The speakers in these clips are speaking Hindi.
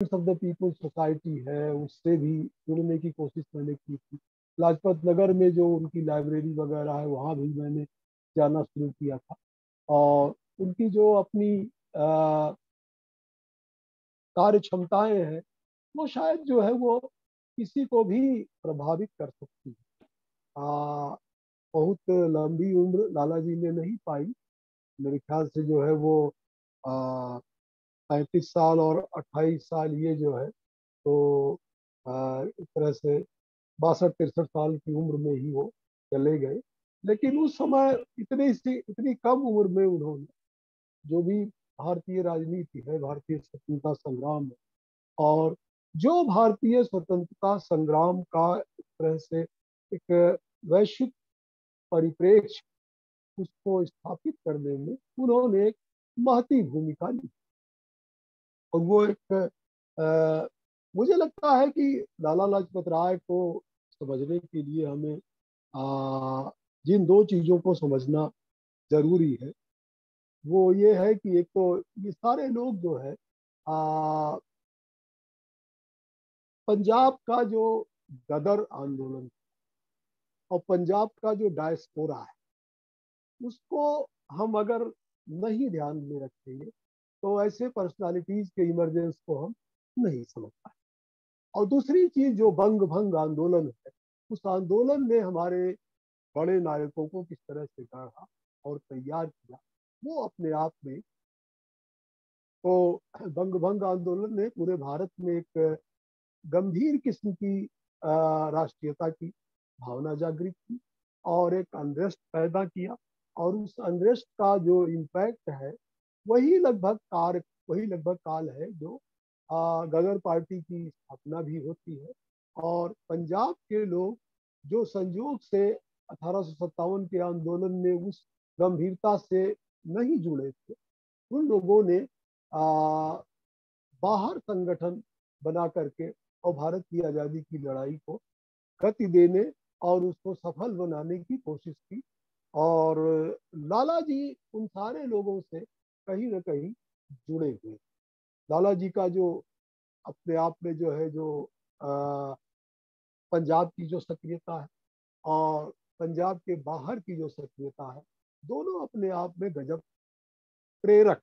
ऑफ द पीपल सोसाइटी है उससे भी जुड़ने की कोशिश मैंने की थी। लाजपत नगर में जो उनकी लाइब्रेरी वगैरह है वहाँ भी मैंने जाना शुरू किया था। और उनकी जो अपनी कार्य क्षमताएं हैं वो शायद जो है वो किसी को भी प्रभावित कर सकती है। बहुत लंबी उम्र लाला जी ने नहीं पाई। मेरे ख्याल से जो है वो 35 साल और 28 साल ये जो है तो एक तरह से 62-63 साल की उम्र में ही वो चले गए। लेकिन उस समय इतनी कम उम्र में उन्होंने जो भी भारतीय राजनीति है, भारतीय स्वतंत्रता संग्राम है और जो भारतीय स्वतंत्रता संग्राम का एक तरह से एक वैश्विक परिप्रेक्ष्य उसको स्थापित करने में उन्होंने एक महती भूमिका ली। और वो एक मुझे लगता है कि लाला लाजपत राय को समझने के लिए हमें जिन दो चीजों को समझना जरूरी है वो ये है कि एक तो ये सारे लोग जो है पंजाब का जो गदर आंदोलन और पंजाब का जो डायस्पोरा है उसको हम अगर नहीं ध्यान में रखेंगे तो ऐसे पर्सनालिटीज के इमरजेंस को हम नहीं समझ पाए। और दूसरी चीज जो बंग भंग आंदोलन है उस आंदोलन ने हमारे बड़े नायकों को किस तरह से गढ़ा और तैयार किया वो अपने आप में तो बंग भंग आंदोलन ने पूरे भारत में एक गंभीर किस्म की राष्ट्रीयता की भावना जागृत की और एक अनरेस्ट पैदा किया। और उस अनरेस्ट का जो इम्पैक्ट है वही लगभग काल है जो गदर पार्टी की स्थापना भी होती है। और पंजाब के लोग जो संयोग से 1857 के आंदोलन में उस गंभीरता से नहीं जुड़े थे उन लोगों ने बाहर संगठन बना करके और भारत की आज़ादी की लड़ाई को गति देने और उसको सफल बनाने की कोशिश की। और लाला जी उन सारे लोगों से कहीं ना कहीं जुड़े हुए। लाला जी का जो अपने आप में जो है जो पंजाब की जो सक्रियता है और पंजाब के बाहर की जो सक्रियता है दोनों अपने आप में गजब प्रेरक।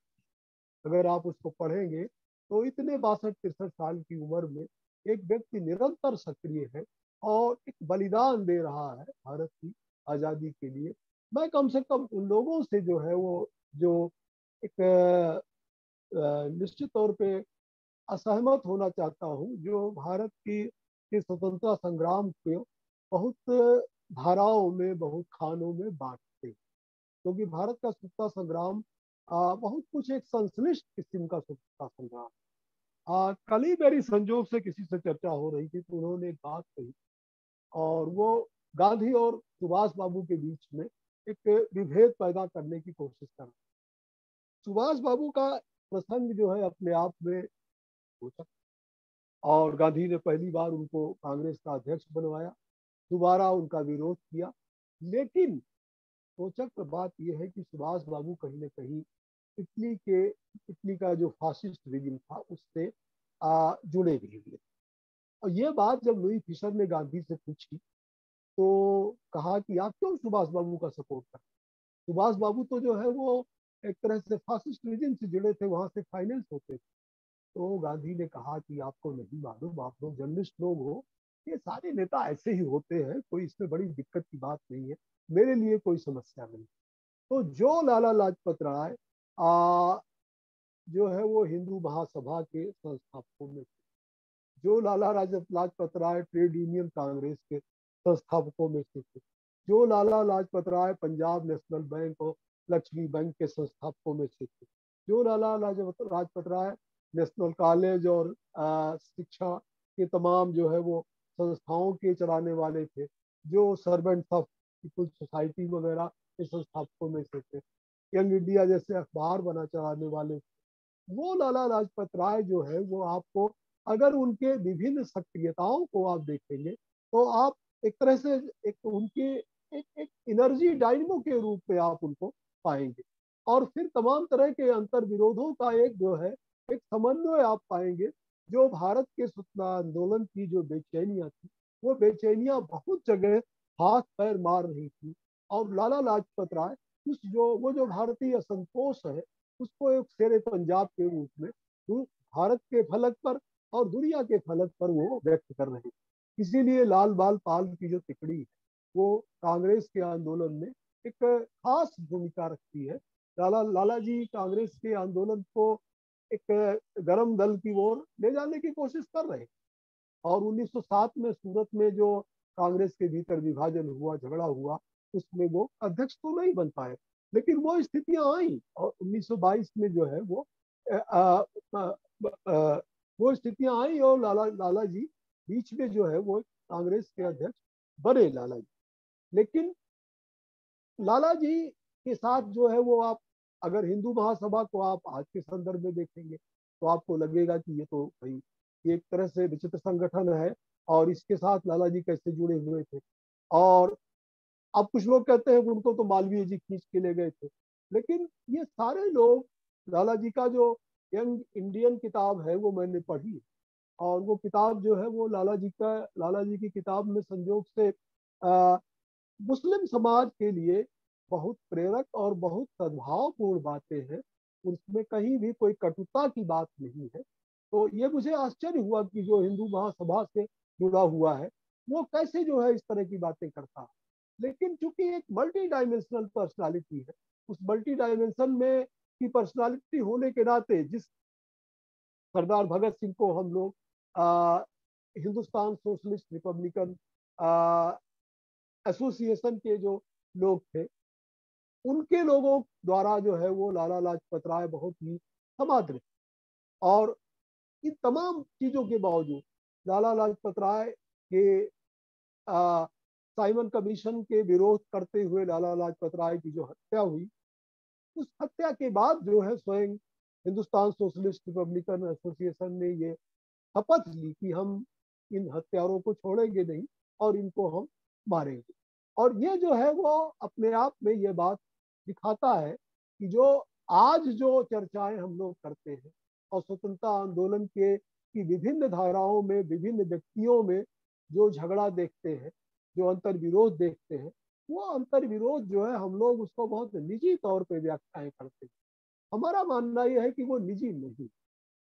अगर आप उसको पढ़ेंगे तो इतने 62-63 साल की उम्र में एक व्यक्ति निरंतर सक्रिय है और एक बलिदान दे रहा है भारत की आज़ादी के लिए। मैं कम से कम उन लोगों से जो है वो जो एक निश्चित तौर पे असहमत होना चाहता हूँ जो भारत की स्वतंत्रता संग्राम को बहुत धाराओं में बहुत खानों में बांटते। क्योंकि भारत का स्वतंत्रता संग्राम बहुत कुछ एक संश्लिष्ट किस्म का स्वतंत्रता संग्राम। कल ही मेरी संजोग से किसी से चर्चा हो रही थी तो उन्होंने एक बात कही और वो गांधी और सुभाष बाबू के बीच में एक विभेद पैदा करने की कोशिश कर रहा। सुभाष बाबू का प्रसंग जो है अपने आप में रोचक और गांधी ने पहली बार उनको कांग्रेस का अध्यक्ष बनवाया, दोबारा उनका विरोध किया। लेकिन रोचक बात यह है कि सुभाष बाबू कहीं ना कहीं इटली का जो फासिस्ट रिजिम था उससे जुड़े भी हुए। और ये बात जब लुई फिशर ने गांधी से पूछी तो कहा कि आप क्यों सुभाष बाबू का सपोर्ट करते। सुभाष बाबू तो जो है वो एक तरह से फासिस्ट रिजिम से जुड़े थे, वहां से फाइनेंस होते थे। तो गांधी ने कहा कि आपको नहीं मालूम, आप लोग जर्नलिस्ट लोग हो, ये सारे नेता ऐसे ही होते हैं, कोई इसमें बड़ी दिक्कत की बात नहीं है, मेरे लिए कोई समस्या नहीं। तो जो लाला लाजपत राय जो है वो हिंदू महासभा के संस्थापकों में थे, जो लाला लाजपत राय ट्रेड यूनियन कांग्रेस के संस्थापकों में से थे, जो लाला लाजपत राय पंजाब नेशनल बैंक और लक्ष्मी बैंक के संस्थापकों में से थे, जो लाला लाजपत राय नेशनल कॉलेज और शिक्षा के तमाम जो है वो संस्थाओं के चलाने वाले थे, जो सर्वेंट्स ऑफ पीपुल्स सोसाइटी वगैरह के संस्थापकों में से थे, यंग इंडिया जैसे अखबार बना चलाने वाले, वो लाला लाजपत राय जो है वो आपको अगर उनके विभिन्न सक्रियताओं को आप देखेंगे तो आप एक तरह से एक उनके एक एनर्जी डायनमो के रूप में आप उनको पाएंगे। और फिर तमाम तरह के अंतर विरोधों का एक जो है एक समन्वय आप पाएंगे जो भारत के स्वतंत्रता आंदोलन की जो बेचैनियां थी, वो बेचैनियां बहुत जगह हाथ पैर मार रही थी। और लाला लाजपत राय उस जो वो जो भारतीय असंतोष है, उसको एक शेरे पंजाब के रूप में भारत के फलक पर और दुनिया के फलक पर वो व्यक्त कर रहे थे। इसीलिए लाल बाल पाल की जो तिकड़ी है, वो कांग्रेस के आंदोलन में एक खास भूमिका रखती है। लाला जी कांग्रेस के आंदोलन को एक गर्म दल की ओर ले जाने की कोशिश कर रहे हैं। और 1907 में सूरत में जो कांग्रेस के भीतर विभाजन हुआ, झगड़ा हुआ, उसमें वो अध्यक्ष तो नहीं बन पाए, लेकिन वो स्थितियां आई और 1922 में जो है वो आ, आ, आ, वो स्थितियां आई और लाला जी बीच में जो है वो कांग्रेस के अध्यक्ष बने लाला जी। लेकिन लाला जी के साथ जो है वो आप अगर हिंदू महासभा को आप आज के संदर्भ में देखेंगे तो आपको लगेगा कि ये तो भाई एक तरह से विचित्र संगठन है, और इसके साथ लाला जी कैसे जुड़े हुए थे। और अब कुछ लोग कहते हैं कि उनको तो मालवीय जी खींच के ले गए थे, लेकिन ये सारे लोग लाला जी का जो यंग इंडियन किताब है वो मैंने पढ़ी। और वो किताब जो है वो लाला जी की किताब में संजोग से आ, मुस्लिम समाज के लिए बहुत प्रेरक और बहुत सद्भावपूर्ण बातें हैं। उसमें कहीं भी कोई कटुता की बात नहीं है। तो ये मुझे आश्चर्य हुआ कि जो हिंदू महासभा से जुड़ा हुआ है वो कैसे जो है इस तरह की बातें करता है। लेकिन चूंकि एक मल्टी डायमेंशनल पर्सनालिटी है, उस मल्टी डायमेंशन में की पर्सनालिटी होने के नाते जिस सरदार भगत सिंह को हम लोग हिंदुस्तान सोशलिस्ट रिपब्लिकन एसोसिएशन के जो लोग थे, उनके लोगों द्वारा जो है वो लाला लाजपत राय बहुत ही समादृत। और इन तमाम चीजों के बावजूद लाला लाजपत राय के आ, साइमन कमीशन के विरोध करते हुए लाला लाजपत राय की जो हत्या हुई, उस हत्या के बाद जो है स्वयं हिंदुस्तान सोशलिस्ट रिपब्लिकन एसोसिएशन ने ये शपथ ली कि हम इन हत्यारों को छोड़ेंगे नहीं और इनको हम मारेंगे। और ये जो है वो अपने आप में ये बात दिखाता है कि जो आज जो चर्चाएं हम लोग करते हैं और स्वतंत्रता आंदोलन के की विभिन्न धाराओं में विभिन्न व्यक्तियों में जो झगड़ा देखते हैं, जो अंतर विरोध देखते हैं, वो अंतर विरोध जो है हम लोग उसको बहुत निजी तौर पे व्याख्याएं करते हैं। हमारा मानना यह है कि वो निजी नहीं,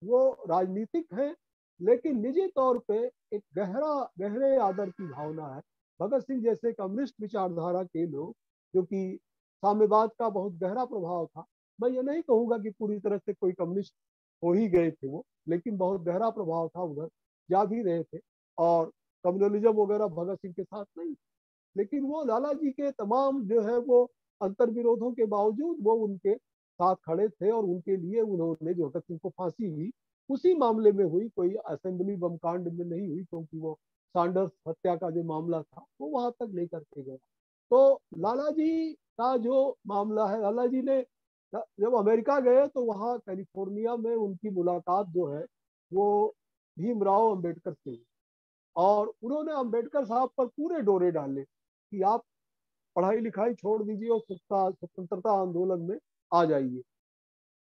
वो राजनीतिक है, लेकिन निजी तौर पे एक गहरे आदर की भावना है। भगत सिंह जैसे कम्युनिस्ट विचारधारा के लोग, जो कि साम्यवाद का बहुत गहरा प्रभाव था, मैं ये नहीं कहूंगा कि पूरी तरह से कोई कम्युनिस्ट हो ही गए थे वो, लेकिन बहुत गहरा प्रभाव था, उधर जा भी रहे थे। और कम्युनलिज्म वगैरह भगत सिंह के साथ नहीं, लेकिन वो लाला जी के तमाम जो है वो अंतर विरोधों के बावजूद वो उनके साथ खड़े थे। और उनके लिए उन्होंने जो भगत सिंह को फांसी हुई उसी मामले में हुई, कोई असेंबली बम कांड में नहीं हुई, क्योंकि वो सैंडर्स हत्या का जो मामला था वो वहां तक नहीं करके गया। तो लाला जी का जो मामला है, लाला जी ने जब अमेरिका गए तो वहाँ कैलिफोर्निया में उनकी मुलाकात जो है वो भीमराव अंबेडकर से हुई। और उन्होंने अंबेडकर साहब पर पूरे डोरे डाले कि आप पढ़ाई लिखाई छोड़ दीजिए और स्वतंत्रता आंदोलन में आ जाइए।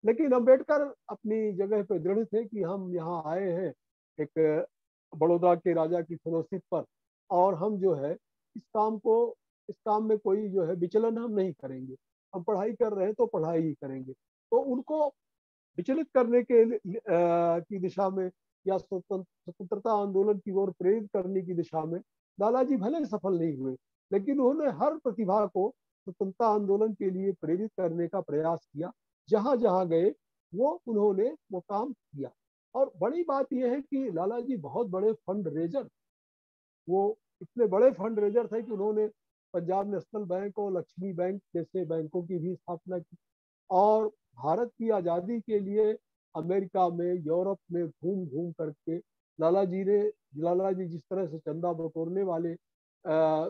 लेकिन अंबेडकर अपनी जगह पे दृढ़ थे कि हम यहाँ आए हैं एक बड़ौदा के राजा की फेलोशिप पर, और हम जो है इस काम में कोई जो है विचलन हम नहीं करेंगे। हम पढ़ाई कर रहे हैं तो पढ़ाई ही करेंगे। तो उनको विचलित करने की दिशा में या स्वतंत्रता आंदोलन की ओर प्रेरित करने की दिशा में लालाजी भले सफल नहीं हुए, लेकिन उन्होंने हर प्रतिभा को स्वतंत्रता आंदोलन के लिए प्रेरित करने का प्रयास किया। जहां जहां गए वो उन्होंने वो काम किया। और बड़ी बात यह है कि लाला जी बहुत बड़े फंड रेजर, वो इतने बड़े फंड रेजर थे कि उन्होंने पंजाब नेशनल बैंक और लक्ष्मी बैंक जैसे बैंकों की भी स्थापना की। और भारत की आज़ादी के लिए अमेरिका में, यूरोप में घूम घूम करके लाला जी जिस तरह से चंदा बटोरने वाले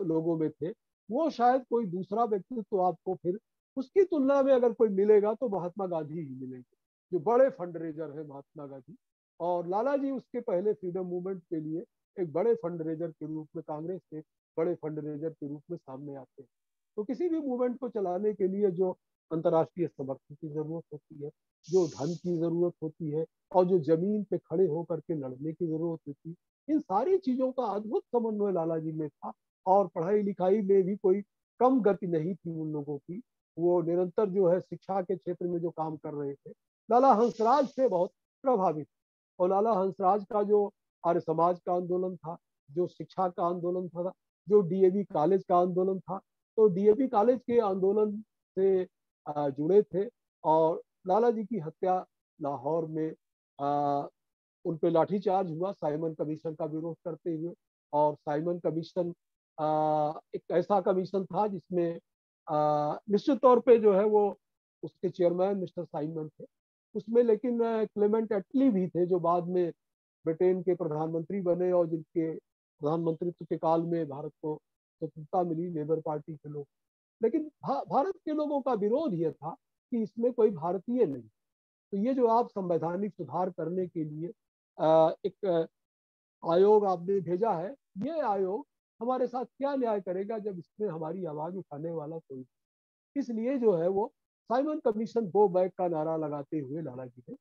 लोगों में थे, वो शायद कोई दूसरा व्यक्तित्व तो आपको फिर उसकी तुलना में अगर कोई मिलेगा तो महात्मा गांधी ही मिलेंगे, जो बड़े फंड रेजर है महात्मा गांधी। और लाला जी उसके पहले फ्रीडम मूवमेंट के लिए एक बड़े फंड रेजर के रूप में, कांग्रेस के बड़े फंड रेजर के रूप में सामने आते हैं। तो किसी भी मूवमेंट को चलाने के लिए जो अंतर्राष्ट्रीय समर्थन की जरूरत होती है, जो धन की जरूरत होती है, और जो जमीन पे खड़े होकर के लड़ने की जरूरत होती है, इन सारी चीजों का अद्भुत समन्वय लाला जी में था। और पढ़ाई लिखाई में भी कोई कम गति नहीं थी उन लोगों की। वो निरंतर जो है शिक्षा के क्षेत्र में जो काम कर रहे थे, लाला हंसराज से बहुत प्रभावित। और लाला हंसराज का जो आर्य समाज का आंदोलन था, जो शिक्षा का आंदोलन था, जो डीएवी कॉलेज का आंदोलन था, तो डीएवी कॉलेज के आंदोलन से जुड़े थे। और लाला जी की हत्या लाहौर में उन पे लाठीचार्ज हुआ साइमन कमीशन का विरोध करते हुए। और साइमन कमीशन एक ऐसा कमीशन था जिसमें निश्चित तौर पे जो है वो उसके चेयरमैन मिस्टर साइमन थे उसमें, लेकिन क्लेमेंट एटली भी थे जो बाद में ब्रिटेन के प्रधानमंत्री बने और जिनके प्रधानमंत्रित्व के काल में भारत को स्वतंत्रता मिली लेबर पार्टी के लोग। लेकिन भारत के लोगों का विरोध यह था कि इसमें कोई भारतीय नहीं। तो ये जो आप संवैधानिक सुधार करने के लिए एक आयोग आपने भेजा है, ये आयोग हमारे साथ क्या न्याय करेगा जब इसमें हमारी आवाज उठाने वाला कोई। इसलिए जो है वो साइमन कमीशन गो बैक का नारा लगाते हुए लाला जी ने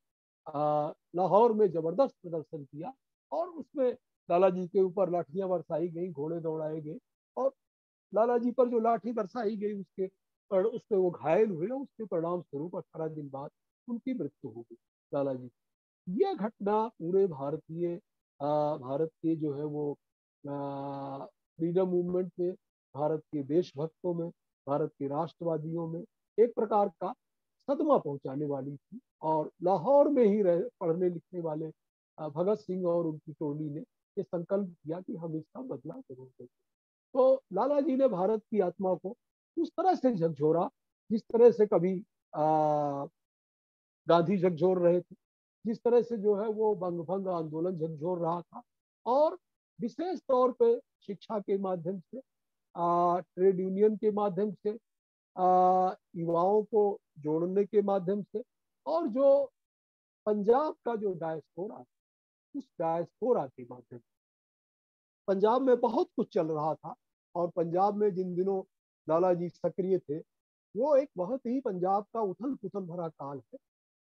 लाहौर में जबरदस्त प्रदर्शन किया। और उसमें लाला जी के ऊपर लाठियां बरसाई गई, घोड़े दौड़ाए गए। और लाला जी पर जो लाठी बरसाई गई उससे वो घायल हुए, उसके परिणाम स्वरूप 18 दिन बाद उनकी मृत्यु हो गई लाला जी। ये घटना पूरे भारत के जो है वो फ्रीडम मूवमेंट में, भारत के देशभक्तों में, भारत के राष्ट्रवादियों में एक प्रकार का सदमा पहुंचाने वाली थी। और लाहौर में ही पढ़ने लिखने वाले भगत सिंह और उनकी टोली ने ये संकल्प किया कि हम इसका बदला जरूर देंगे। तो लाला जी ने भारत की आत्मा को उस तरह से झकझोरा जिस तरह से कभी गांधी झकझोर रहे थे, जिस तरह से जो है वो बंगभंग आंदोलन झकझोर रहा था। और विशेष तौर पे शिक्षा के माध्यम से, ट्रेड यूनियन के माध्यम से, युवाओं को जोड़ने के माध्यम से, और जो पंजाब का जो डायस्पोरा, उस डायस्पोरा के माध्यम से पंजाब में बहुत कुछ चल रहा था। और पंजाब में जिन दिनों लाला जी सक्रिय थे, वो एक बहुत ही पंजाब का उथल पुथल भरा काल है।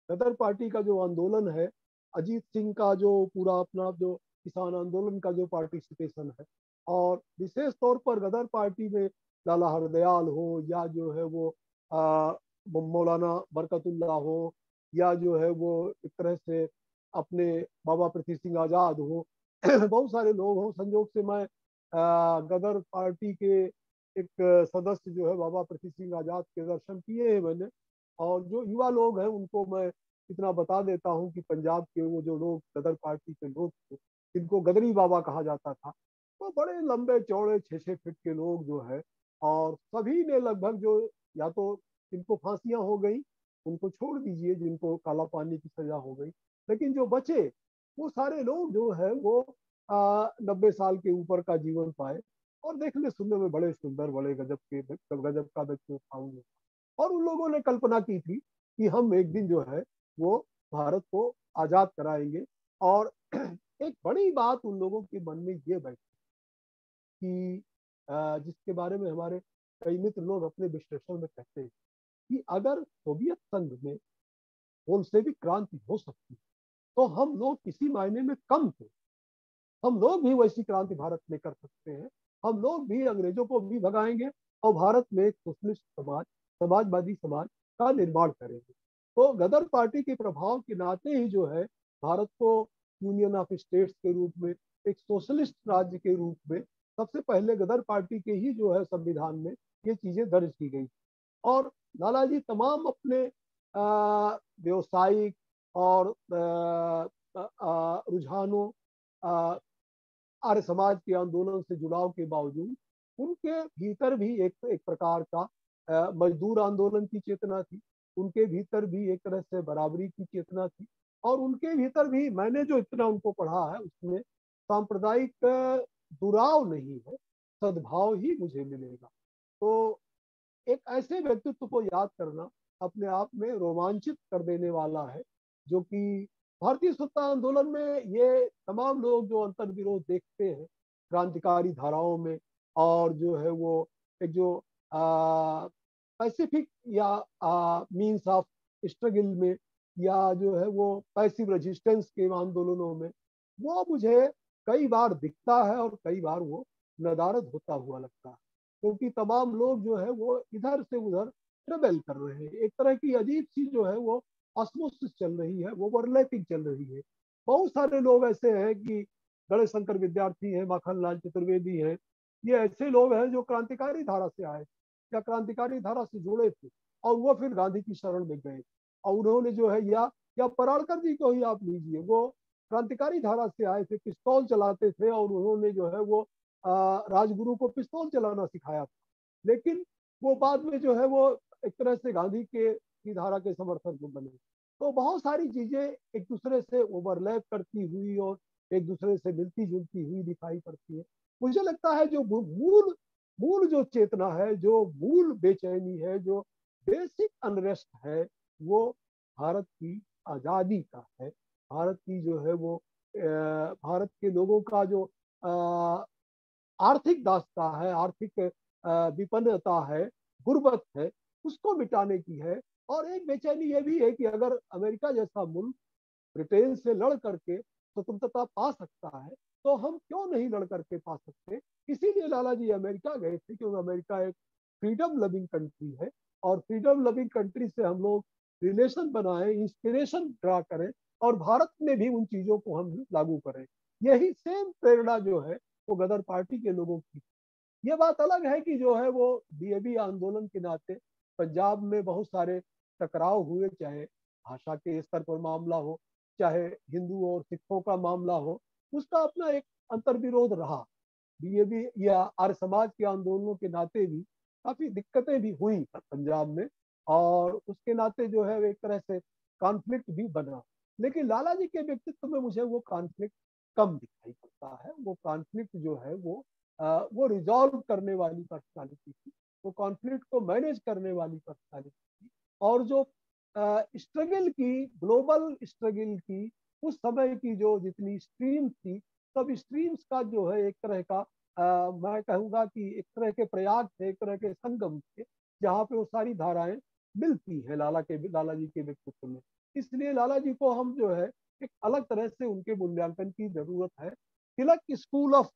गदर पार्टी का जो आंदोलन है, अजीत सिंह का जो पूरा अपना जो किसान आंदोलन का जो पार्टिसिपेशन है, और विशेष तौर पर गदर पार्टी में लाला हरदयाल हो, या जो है वो मौलाना बरकतुल्ला हो, या जो है वो एक तरह से अपने बाबा पृथ्वी सिंह आजाद हो, बहुत सारे लोग हों। संजोग से मैं गदर पार्टी के एक सदस्य जो है बाबा पृथ्वी सिंह आजाद के दर्शन किए हैं मैंने। और जो युवा लोग हैं उनको मैं इतना बता देता हूँ कि पंजाब के वो जो लोग गदर पार्टी के लोग थे, जिनको गदरी बाबा कहा जाता था, वो बड़े लंबे चौड़े 6-6 फीट के लोग जो है। और सभी ने लगभग जो, या तो जिनको फांसियां हो गई उनको छोड़ दीजिए, जिनको काला पानी की सजा हो गई, लेकिन जो बचे वो सारे लोग जो है वो 90 साल के ऊपर का जीवन पाए। और देखने सुनने में बड़े सुंदर, बड़े गजब का व्यक्ति था उन लोग। और उन लोगों ने कल्पना की थी कि हम एक दिन जो है वो भारत को आजाद कराएंगे। और एक बड़ी बात उन लोगों के मन में ये बैठी कि जिसके बारे में हमारे कई मित्र लोग अपने विश्लेषण में कहते हैं कि अगर सोवियत संघ में बोल्शेविक क्रांति हो सकती तो हम लोग किसी मायने में कम थे। हम लोग भी वैसी क्रांति भारत में कर सकते हैं। हम लोग भी अंग्रेजों को भी भगाएंगे और भारत में एक सोशलिस्ट समाज, समाजवादी समाज का निर्माण करेंगे। तो गदर पार्टी के प्रभाव के नाते ही जो है भारत को यूनियन ऑफ स्टेट्स के रूप में, एक सोशलिस्ट राज्य के रूप में, सबसे पहले गदर पार्टी के ही जो है संविधान में ये चीजें दर्ज की गई। और लाला जी तमाम अपने व्यवसायिक और रुझानों, आर्य समाज के आंदोलन से जुड़ाव के बावजूद उनके भीतर भी एक प्रकार का मजदूर आंदोलन की चेतना थी। उनके भीतर भी एक तरह से बराबरी की चेतना थी। और उनके भीतर भी मैंने जो इतना उनको पढ़ा है उसमें सांप्रदायिक दुराव नहीं है, सद्भाव ही मुझे मिलेगा। तो एक ऐसे व्यक्तित्व को याद करना अपने आप में रोमांचित कर देने वाला है, जो कि भारतीय स्वतंत्रता आंदोलन में ये तमाम लोग जो अंतर्विरोध देखते हैं क्रांतिकारी धाराओं में, और जो है वो एक जो पैसिफिक या मीन्स ऑफ स्ट्रगल में, या जो है वो पैसिव रेजिस्टेंस के आंदोलनों में, वो मुझे कई बार दिखता है और कई बार वो नदारद होता हुआ लगता है। क्योंकि तमाम लोग जो है वो इधर से उधर ट्रेवल कर रहे हैं, एक तरह की अजीब सी जो है वो ऑस्मोसिस चल रही है, वो ओवरलैपिंग चल रही है। बहुत सारे लोग ऐसे हैं कि गणेश शंकर विद्यार्थी हैं, माखनलाल चतुर्वेदी हैं, ये ऐसे लोग हैं जो क्रांतिकारी धारा से आए या क्रांतिकारी धारा से जुड़े थे, और वो फिर गांधी की शरण में गए। और उन्होंने जो है, या पराड़कर जी को ही आप लीजिए, वो क्रांतिकारी धारा से आए थे, पिस्तौल चलाते थे, और उन्होंने जो है वो राजगुरु को पिस्तौल चलाना सिखाया था। लेकिन वो बाद में जो है वो एक तरह से गांधी के की धारा के समर्थक में बने। तो बहुत सारी चीजें एक दूसरे से ओवरलैप करती हुई और एक दूसरे से मिलती जुलती हुई दिखाई पड़ती है। मुझे लगता है जो मूल मूल जो चेतना है, जो मूल बेचैनी है, जो बेसिक अनरेस्ट है, वो भारत की आजादी का है। भारत की जो है वो भारत के लोगों का जो आर्थिक दास्ता है, आर्थिक विपन्नता है, गुर्बत है, उसको मिटाने की है। और एक बेचैनी ये भी है कि अगर अमेरिका जैसा मुल्क ब्रिटेन से लड़ करके स्वतंत्रता पा सकता है, तो हम क्यों नहीं लड़ करके पा सकते। इसीलिए लाला जी अमेरिका गए थे, क्योंकि अमेरिका एक फ्रीडम लविंग कंट्री है, और फ्रीडम लविंग कंट्री से हम लोग रिलेशन बनाए, इंस्पिरेशन ड्रा करें, और भारत में भी उन चीजों को हम लागू करें। यही सेम प्रेरणा जो है वो गदर पार्टी के लोगों की। ये बात अलग है कि जो है वो डीएबी आंदोलन के नाते पंजाब में बहुत सारे टकराव हुए, चाहे भाषा के स्तर पर मामला हो, चाहे हिंदू और सिखों का मामला हो, उसका अपना एक अंतर्विरोध रहा। डीएबी या आर्य समाज के आंदोलनों के नाते भी काफी दिक्कतें भी हुई पंजाब में, और उसके नाते जो है एक तरह से कॉन्फ्लिक्ट भी बना। लेकिन लाला जी के व्यक्तित्व में मुझे वो कॉन्फ्लिक्ट कम दिखाई पड़ता है। वो कॉन्फ्लिक्ट जो है वो रिजॉल्व करने वाली पर्सनालिटी थी, वो कॉन्फ्लिक्ट को मैनेज करने वाली पर्सनालिटी थी। और जो स्ट्रगल की, ग्लोबल स्ट्रगल की, उस समय की जो जितनी स्ट्रीम थी, सब स्ट्रीम्स का जो है एक तरह का मैं कहूँगा कि एक तरह के प्रयाग थे, एक तरह के संगम थे, जहाँ पे वो सारी धाराएं मिलती है लाला जी के व्यक्तित्व में। इसलिए लाला जी को हम जो है एक अलग तरह से उनके मूल्यांकन की जरूरत है। तिलक स्कूल ऑफ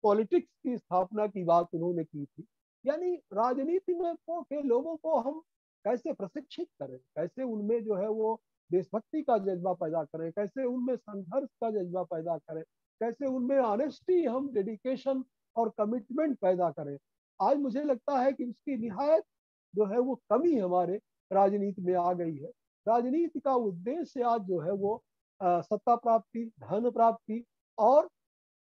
पॉलिटिक्स की स्थापना की बात उन्होंने की थी, यानी राजनीति में के लोगों को हम कैसे प्रशिक्षित करें, कैसे उनमें जो है वो देशभक्ति का जज्बा पैदा करें, कैसे उनमें संघर्ष का जज्बा पैदा करें, कैसे उनमें ऑनेस्टी, हम डेडिकेशन और कमिटमेंट पैदा करें। आज मुझे लगता है कि उसकी निहायत जो है वो कमी हमारे राजनीति में आ गई है। राजनीति का उद्देश्य आज जो है वो सत्ता प्राप्ति, धन प्राप्ति, और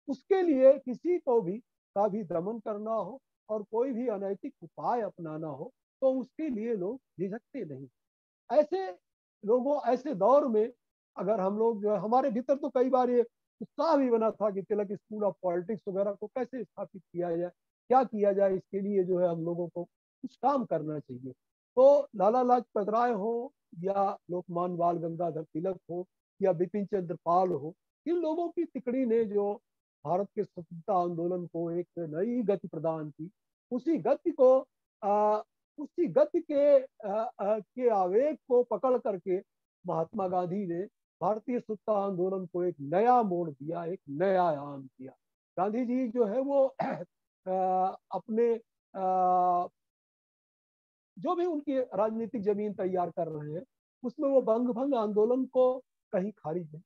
उसके लिए किसी को भी का भी दमन करना हो और कोई भी अनैतिक उपाय अपनाना हो, तो उसके लिए लोग झिझकते नहीं। ऐसे लोगों, ऐसे दौर में अगर हम लोग जो है, हमारे भीतर तो कई बार ये उत्साह भी बना था कि तिलक स्कूल ऑफ पॉलिटिक्स वगैरह को कैसे स्थापित किया जाए, क्या किया जाए, इसके लिए जो है हम लोगों को कुछ काम करना चाहिए। तो लाला लाजपत राय हो, या लोकमान्य बाल गंगाधर तिलक हो, या बिपिन चंद्र पाल हो, इन लोगों की तिकड़ी ने जो भारत के स्वतंत्रता आंदोलन को एक नई गति प्रदान की, उसी गति को उसी गति के आवेग को पकड़ करके महात्मा गांधी ने भारतीय स्वतंत्रता आंदोलन को एक नया मोड़ दिया, एक नया आयाम दिया। गांधी जी जो है वो अपने जो भी उनकी राजनीतिक जमीन तैयार कर रहे हैं, उसमें वो बंग भंग आंदोलन को कहीं खारिज नहीं,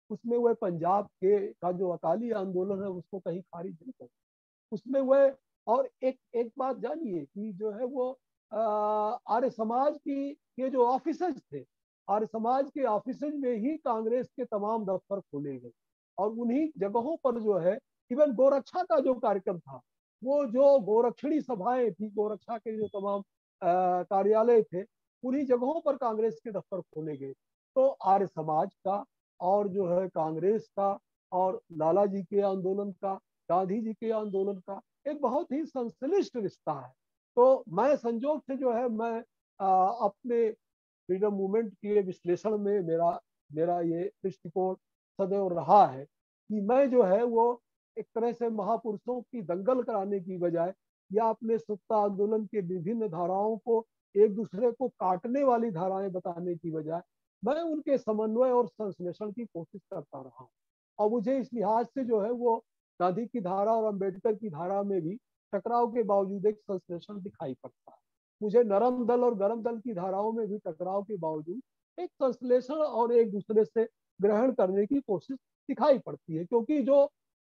उसमें वह पंजाब के का जो अकाली आंदोलन है उसको कहीं खारिज नहीं कर, उसमें वह, और एक एक बात जानिए कि जो है वो आर्य समाज की ये जो ऑफिसर्स थे, आर्य समाज के ऑफिसर्स में ही कांग्रेस के तमाम दफ्तर खोले गए, और उन्हीं जगहों पर जो है इवन गोरक्षा का जो कार्यक्रम था, वो जो गोरक्षणी सभाएं थी, गोरक्षा के जो तमाम कार्यालय थे, उन्हीं जगहों पर कांग्रेस के दफ्तर खोले गए। तो आर्य समाज का और जो है कांग्रेस का और लाला जी के आंदोलन का, गांधी जी के आंदोलन का एक बहुत ही संश्लिष्ट रिश्ता है। तो मैं संजोग से जो है मैं अपने फ्रीडम मूवमेंट के विश्लेषण में मेरा मेरा ये दृष्टिकोण सदैव रहा है कि मैं जो है वो एक तरह से महापुरुषों की दंगल कराने की बजाय या अपने सत्ता आंदोलन के विभिन्न धाराओं को एक दूसरे को काटने वाली धाराएं बताने की बजाय मैं उनके समन्वय और संश्लेषण की कोशिश करता रहा हूँ। और मुझे इस लिहाज से जो है वो गांधी की धारा और अंबेडकर की धारा में भी टकराव के बावजूद एक संश्लेषण दिखाई पड़ता है। मुझे नरम दल और गरम दल की धाराओं में भी टकराव के बावजूद एक संश्लेषण और एक दूसरे से ग्रहण करने की कोशिश दिखाई पड़ती है, क्योंकि जो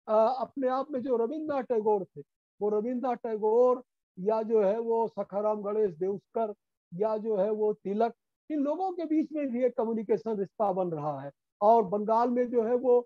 अपने आप में जो रविन्द्रनाथ टैगोर थे, वो रविन्द्रनाथ टैगोर या जो है वो सखाराम गणेश देउस्कर या जो है वो तिलक, इन लोगों के बीच में भी एक कम्युनिकेशन रिश्ता बन रहा है। और बंगाल में जो है वो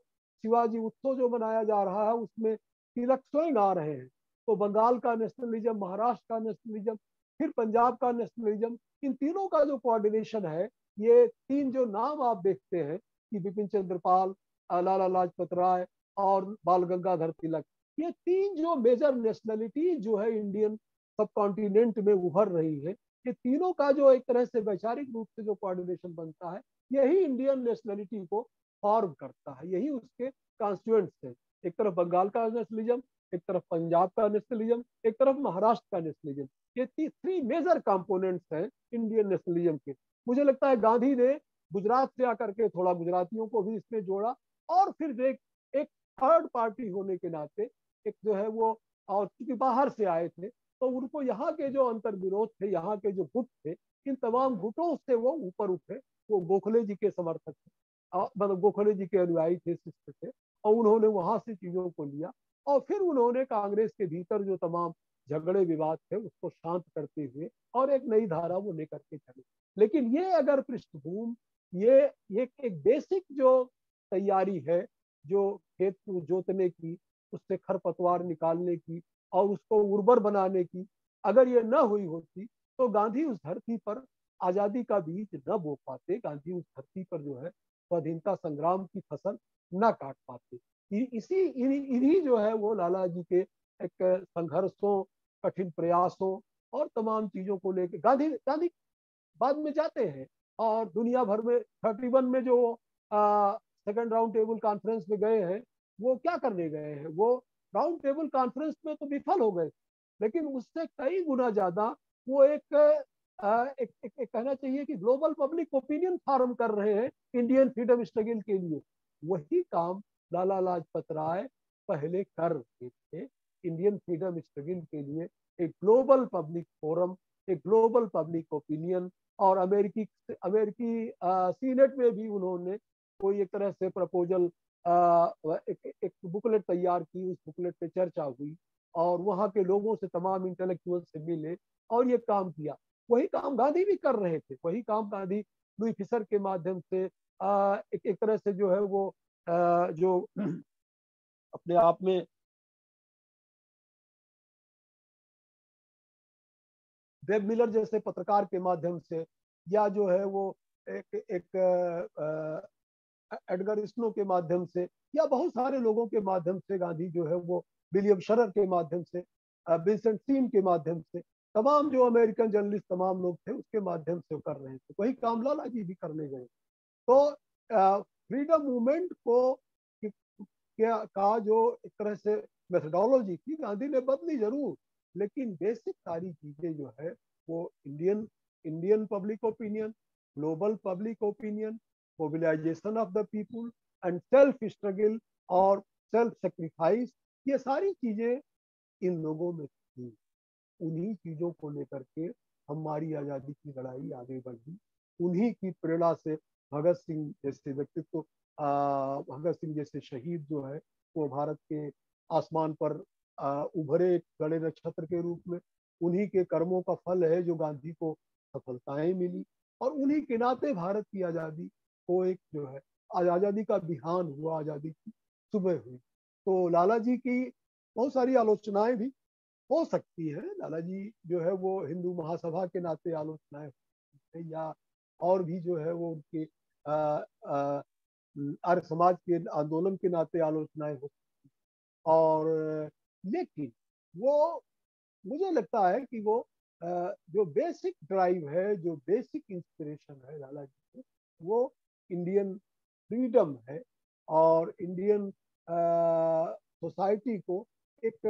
शिवाजी उत्सव जो मनाया जा रहा है उसमें तिलक स्वयं आ रहे हैं। तो बंगाल का नेशनलिज्म, महाराष्ट्र का नेशनलिज्म, फिर पंजाब का नेशनलिज्म, इन तीनों का जो कोऑर्डिनेशन है, ये तीन जो नाम आप देखते हैं कि बिपिन चंद्र पाल, लाला लाजपत राय और बाल गंगाधर तिलक, ये तीन जो मेजर नेशनलिटी जो है इंडियन सब कॉन्टिनेंट में उभर रही है, ये तीनों का जो एक तरह से वैचारिक रूप से जो कोऑर्डिनेशन बनता है, यही इंडियन नेशनलिटी को फॉर्म करता है, यही उसके कॉन्स्टिट्यूएंट्स है। एक तरफ बंगाल का नेशनलिज्म, एक तरफ पंजाब का नेशनलिज्म, एक तरफ महाराष्ट्र का नेशनलिज्म, ये थ्री मेजर कंपोनेंट्स हैं इंडियन नेशनलिज्म के। मुझे लगता है गांधी ने गुजरात से आकर के थोड़ा गुजरातियों को भी इसमें जोड़ा, और फिर एक थर्ड पार्टी होने के नाते एक जो है वो, और क्योंकि बाहर से आए थे तो उनको यहाँ के जो अंतर्विरोध थे, यहाँ के जो गुट थे, इन तमाम गुटों से वो ऊपर उठे। वो गोखले जी के समर्थक थे, मतलब गोखले जी के अनुयायी थे, शिष्य थे, और उन्होंने वहां से चीजों को लिया और फिर उन्होंने कांग्रेस के भीतर जो तमाम झगड़े विवाद थे उसको शांत करते हुए और एक नई धारा वो लेकर के चले। लेकिन ये अगर पृष्ठभूमि, ये एक बेसिक जो तैयारी है जो खेत को जोतने की, उससे खरपतवार निकालने की और उसको उर्वर बनाने की, अगर ये न हुई होती तो गांधी उस धरती पर आजादी का बीज न बो पाते, गांधी उस धरती पर जो है स्वाधीनता संग्राम की फसल न काट पाते। इसी इन्हीं जो है वो लाला जी के एक संघर्षों, कठिन प्रयासों और तमाम चीजों को लेकर गांधी गांधी बाद में जाते हैं और दुनिया भर में 31 में जो सेकंड राउंड टेबल कॉन्फ्रेंस में गए हैं, वो क्या करने गए हैं? वो राउंड टेबल कॉन्फ्रेंस में तो विफल हो गए, लेकिन उससे कई गुना ज्यादा वो एक कहना चाहिए कि ग्लोबल पब्लिक ओपिनियन फॉर्म कर रहे हैं इंडियन फ्रीडम स्ट्रगल के लिए। वही काम लाला लाजपत राय पहले कर रहे थे इंडियन फ्रीडम स्ट्रगल के लिए। एक ग्लोबल पब्लिक फोरम, एक ग्लोबल पब्लिक ओपिनियन, और अमेरिकी अमेरिकी सीनेट में भी उन्होंने कोई एक तरह से प्रपोजल, एक बुकलेट तैयार की, उस बुकलेट पे चर्चा हुई और वहाँ के लोगों से, तमाम इंटेलेक्चुअल से मिले और ये काम किया। वही काम गांधी भी कर रहे थे, वही काम गांधी लुई फिशर के माध्यम से एक तरह से जो है वो जो अपने आप में वेब मिलर जैसे पत्रकार के माध्यम से, या जो है वो एक एडगर स्नो के माध्यम से, या बहुत सारे लोगों के माध्यम से गांधी जो है वो विलियम शरर के माध्यम से, विंसेंट सीन के माध्यम से, तमाम जो अमेरिकन जर्नलिस्ट तमाम लोग थे उसके माध्यम से कर रहे थे। वही काम लाला जी भी करने गए। तो फ्रीडम मूवमेंट को का जो एक तरह से मेथोडोलॉजी थी गांधी ने बदली जरूर, लेकिन बेसिक सारी चीजें जो है वो Indian public opinion, global public opinion, mobilisation of the people and self struggle और सेल्फ सेक्रीफाइस, ये सारी चीजें इन लोगों में थी। उन्हीं चीजों को लेकर के हमारी आजादी की लड़ाई आगे बढ़ी। उन्हीं की प्रेरणा से भगत सिंह जैसे व्यक्तित्व, भगत सिंह जैसे शहीद जो है वो भारत के आसमान पर उभरे गणे नक्षत्र के रूप में। उन्हीं के कर्मों का फल है जो गांधी को सफलताएं मिली, और उन्हीं के नाते भारत की आजादी को एक जो है आजादी का बिहान हुआ, आजादी की सुबह हुई। तो लाला जी की बहुत सारी आलोचनाएं भी हो सकती है। लाला जी जो है वो हिंदू महासभा के नाते आलोचनाएं है, या और भी जो है वो उनके आर्य समाज के आंदोलन के नाते आलोचनाएं हो। और लेकिन वो, मुझे लगता है कि वो जो बेसिक ड्राइव है, जो बेसिक इंस्पिरेशन है लाला जी की, वो इंडियन फ्रीडम है और इंडियन सोसाइटी को एक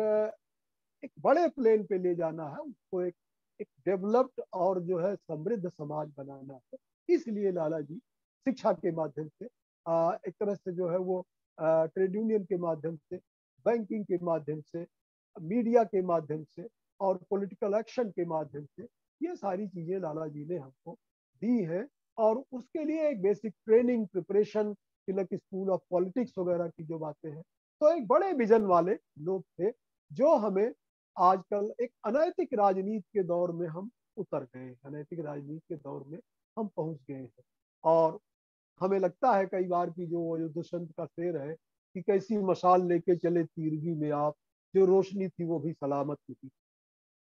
एक बड़े प्लेन पे ले जाना है, उसको एक एक डेवलप्ड और जो है समृद्ध समाज बनाना है। इसलिए लाला जी शिक्षा के माध्यम से, एक तरह से जो है वो ट्रेड यूनियन के माध्यम से, बैंकिंग के माध्यम से, मीडिया के माध्यम से और पॉलिटिकल एक्शन के माध्यम से, ये सारी चीजें लाला जी ने हमको दी है। और उसके लिए एक basic training, preparation, Tilak school of politics वगैरह की जो बातें हैं, तो एक बड़े विजन वाले लोग थे, जो हमें आजकल एक अनैतिक राजनीति के दौर में हम उतर गए हैं, अनैतिक राजनीति के दौर में हम पहुंच गए हैं। और हमें लगता है कई बार कि जो दुष्यंत का शेर है कि कैसी मशाल लेके चले तीरगी में आप, जो रोशनी थी वो भी सलामत नहीं।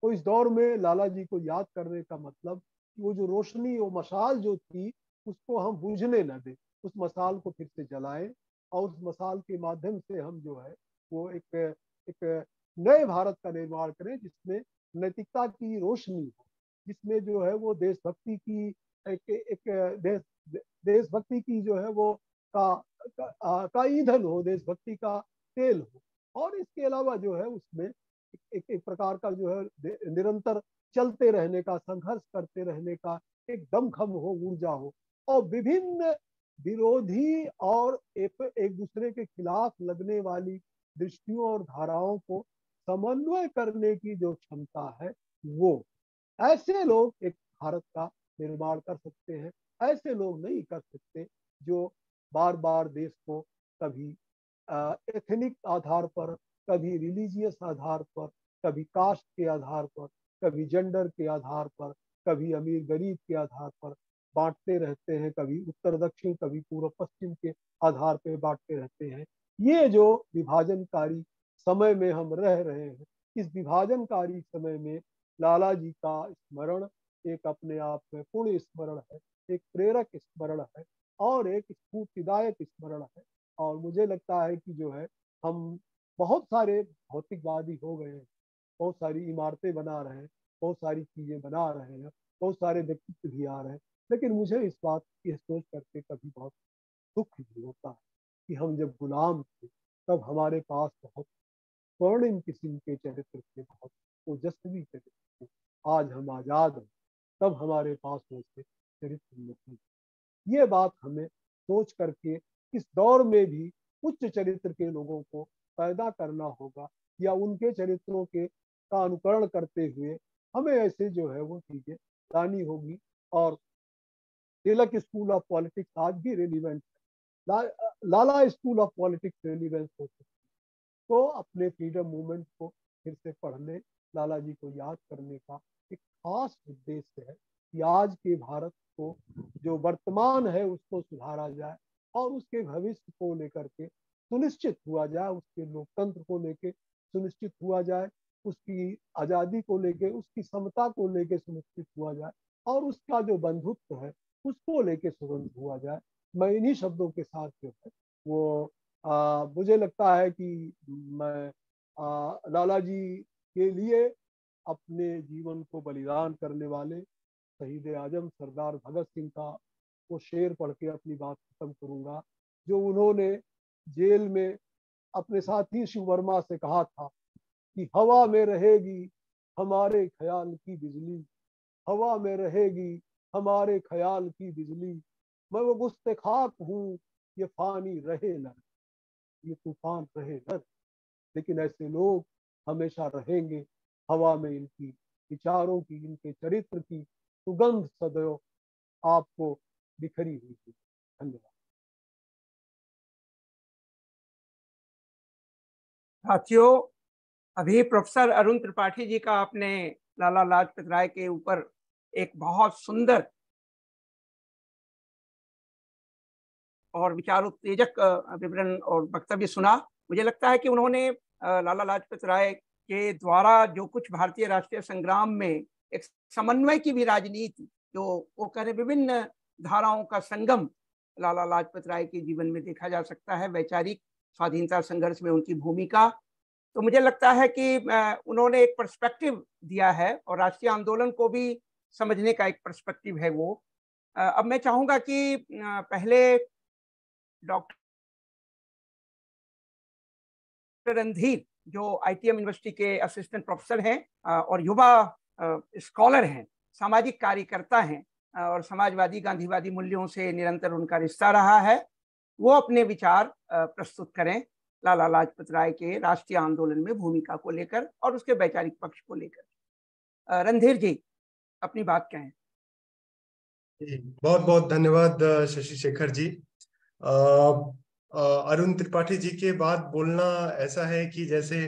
तो इस दौर में लाला जी को याद करने का मतलब कि वो जो रोशनी, वो मशाल जो थी, उसको हम बुझने न दें, उस मशाल को फिर से जलाएं और उस मशाल के माध्यम से हम जो है वो एक नए भारत का निर्माण करें, जिसमें नैतिकता की रोशनी हो, जिसमें जो है वो देशभक्ति की एक देश देशभक्ति की जो है वो का ईंधन हो, देशभक्ति का तेल हो। और इसके अलावा जो है उसमें एक प्रकार का जो है निरंतर चलते रहने का, संघर्ष करते रहने का एक दमखम हो, ऊर्जा हो, और विभिन्न विरोधी और एक दूसरे के खिलाफ लगने वाली दृष्टियों और धाराओं को समन्वय करने की जो क्षमता है, वो ऐसे लोग एक भारत का निर्माण कर सकते हैं। ऐसे लोग नहीं कर सकते जो बार बार देश को कभी एथनिक आधार पर, कभी रिलीजियस आधार पर, कभी कास्ट के आधार पर, कभी जेंडर के आधार पर, कभी अमीर गरीब के आधार पर बांटते रहते हैं, कभी उत्तर दक्षिण, कभी पूर्व पश्चिम के आधार पर बांटते रहते हैं। ये जो विभाजनकारी समय में हम रह रहे हैं, इस विभाजनकारी समय में लाला जी का स्मरण एक अपने आप में पुण्य स्मरण है, एक प्रेरक स्मरण है और एक स्फूर्तिदायक स्मरण है। और मुझे लगता है कि जो है हम बहुत सारे भौतिकवादी हो गए हैं, बहुत सारी इमारतें बना रहे हैं, बहुत सारी चीजें बना रहे हैं, बहुत सारे व्यक्तित्व भी आ रहे हैं, लेकिन मुझे इस बात की सोच करके कभी बहुत दुख भी होता है कि हम जब गुलाम थे तब हमारे पास बहुत स्वर्णिम किस्म के चरित्र थे, बहुत ओजस्वी चरित्र थे। आज हम आजाद हैं, तब हमारे पास वैसे चरित्र नहीं। ये बात हमें सोच करके इस दौर में भी उच्च चरित्र के लोगों को पैदा करना होगा, या उनके चरित्रों के का अनुकरण करते हुए हमें ऐसे जो है वो चीजें लानी होगी। और तिलक स्कूल ऑफ पॉलिटिक्स आज भी रेलिवेंट है, लाला स्कूल ऑफ पॉलिटिक्स रेलिवेंस हो सकती है। तो अपने फ्रीडम मूवमेंट को फिर से पढ़ने, लाला जी को याद करने का एक खास उद्देश्य है कि आज के भारत को, जो वर्तमान है, उसको सुधारा जाए और उसके भविष्य को लेकर के सुनिश्चित हुआ जाए, उसके लोकतंत्र को लेके सुनिश्चित हुआ जाए, उसकी आज़ादी को लेके, उसकी समता को लेके सुनिश्चित हुआ जाए, और उसका जो बंधुत्व है उसको लेके सुगंध हुआ जाए। मैं इन्हीं शब्दों के साथ जो है वो मुझे लगता है कि मैं लाला जी के लिए अपने जीवन को बलिदान करने वाले शहीद आजम सरदार भगत सिंह का वो शेर पढ़ के अपनी बात खत्म करूंगा, जो उन्होंने जेल में अपने साथी शिव वर्मा से कहा था कि हवा में रहेगी हमारे ख्याल की बिजली, हवा में रहेगी हमारे ख्याल की बिजली, मैं वो गुस्ते खाक हूँ, ये फानी रहे न, ये तूफान रहे न। लेकिन ऐसे लोग हमेशा रहेंगे, हवा में इनकी विचारों की, इनके चरित्र की सुगंध सदैव आपको बिखरी हुई थी। धन्यवाद। साथियों, अभी प्रोफेसर अरुण त्रिपाठी जी का आपने लाला लाजपत राय के ऊपर एक बहुत सुंदर और विचार उत्तेजक विवरण और वक्तव्य सुना। मुझे लगता है कि उन्होंने लाला लाजपत राय के द्वारा जो कुछ भारतीय राष्ट्रीय संग्राम में एक समन्वय की भी राजनीति, जो वो कह रहे विभिन्न धाराओं का संगम लाला लाजपत राय के जीवन में देखा जा सकता है, वैचारिक स्वाधीनता संघर्ष में उनकी भूमिका। तो मुझे लगता है कि उन्होंने एक पर्सपेक्टिव दिया है और राष्ट्रीय आंदोलन को भी समझने का एक पर्सपेक्टिव है वो। अब मैं चाहूंगा कि पहले डॉक्टर रणधीर जो ITM यूनिवर्सिटी के असिस्टेंट प्रोफेसर हैं और युवा स्कॉलर हैं, सामाजिक कार्यकर्ता हैं और समाजवादी गांधीवादी मूल्यों से निरंतर उनका रिश्ता रहा है, वो अपने विचार प्रस्तुत करें लाला लाजपत राय के राष्ट्रीय आंदोलन में भूमिका को लेकर और उसके वैचारिक पक्ष को लेकर। रणधीर जी, अपनी बात कहें। बहुत बहुत धन्यवाद शशि शेखर जी। अरुण त्रिपाठी जी के बाद बोलना ऐसा है कि जैसे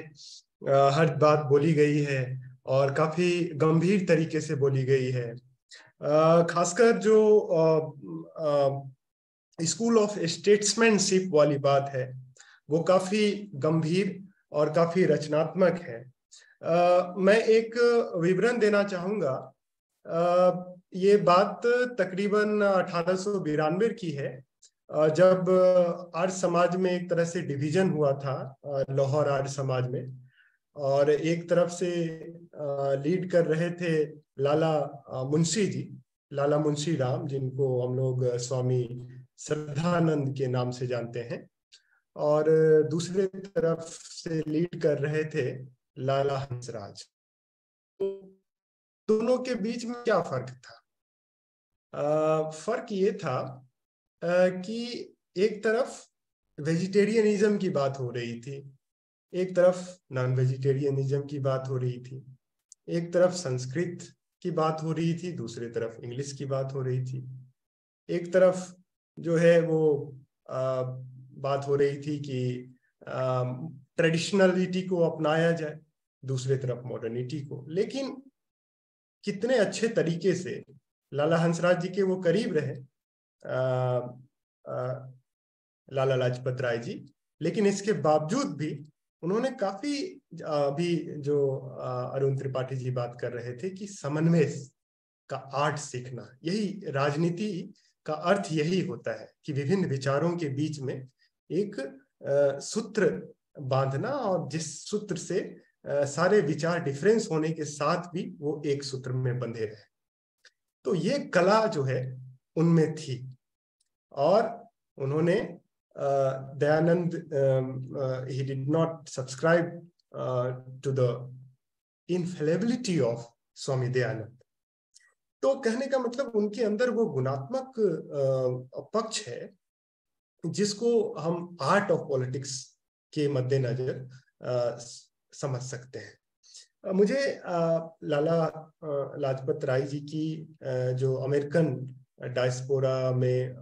हर बात बोली गई है और काफी गंभीर तरीके से बोली गई है। खासकर जो स्कूल ऑफ स्टेट्समैनशिप वाली बात है वो काफी गंभीर और काफी रचनात्मक है। मैं एक विवरण देना चाहूंगा। ये बात तकरीबन 1892 की है, जब आर्य समाज में एक तरह से डिवीजन हुआ था, लाहौर आर्य समाज में, और एक तरफ से लीड कर रहे थे लाला मुंशी जी, लाला मुंशी राम, जिनको हम लोग स्वामी श्रद्धानंद के नाम से जानते हैं, और दूसरे तरफ से लीड कर रहे थे लाला हंसराज। तो दोनों के बीच में क्या फर्क था? फर्क ये था कि एक तरफ वेजिटेरियनिज्म की बात हो रही थी, एक तरफ नॉन वेजिटेरियनिज्म की बात हो रही थी, एक तरफ संस्कृत की बात हो रही थी, दूसरी तरफ इंग्लिश की बात हो रही थी। एक तरफ जो है वो बात हो रही थी कि ट्रेडिशनलिटी को अपनाया जाए, दूसरी तरफ मॉडर्निटी को। लेकिन कितने अच्छे तरीके से लाला हंसराज जी के वो करीब रहे, लाला लाजपत राय जी, लेकिन इसके बावजूद भी उन्होंने काफी, अभी जो अरुण त्रिपाठी जी बात कर रहे थे कि समन्वय का आर्ट सीखना, यही राजनीति का अर्थ यही होता है कि विभिन्न विचारों के बीच में एक सूत्र बांधना, और जिस सूत्र से सारे विचार डिफरेंस होने के साथ भी वो एक सूत्र में बंधे रहे। तो ये कला जो है उनमें थी, और उन्होंने Dayanand, he did not subscribe to the infallibility of Swami Dayanand. तो कहने का मतलब उनके अंदर वो गुणात्मक पक्ष है जिसको हम आर्ट ऑफ पॉलिटिक्स के मद्देनजर समझ सकते हैं। मुझे लाला लाजपत राय जी की जो अमेरिकन डायस्पोरा में,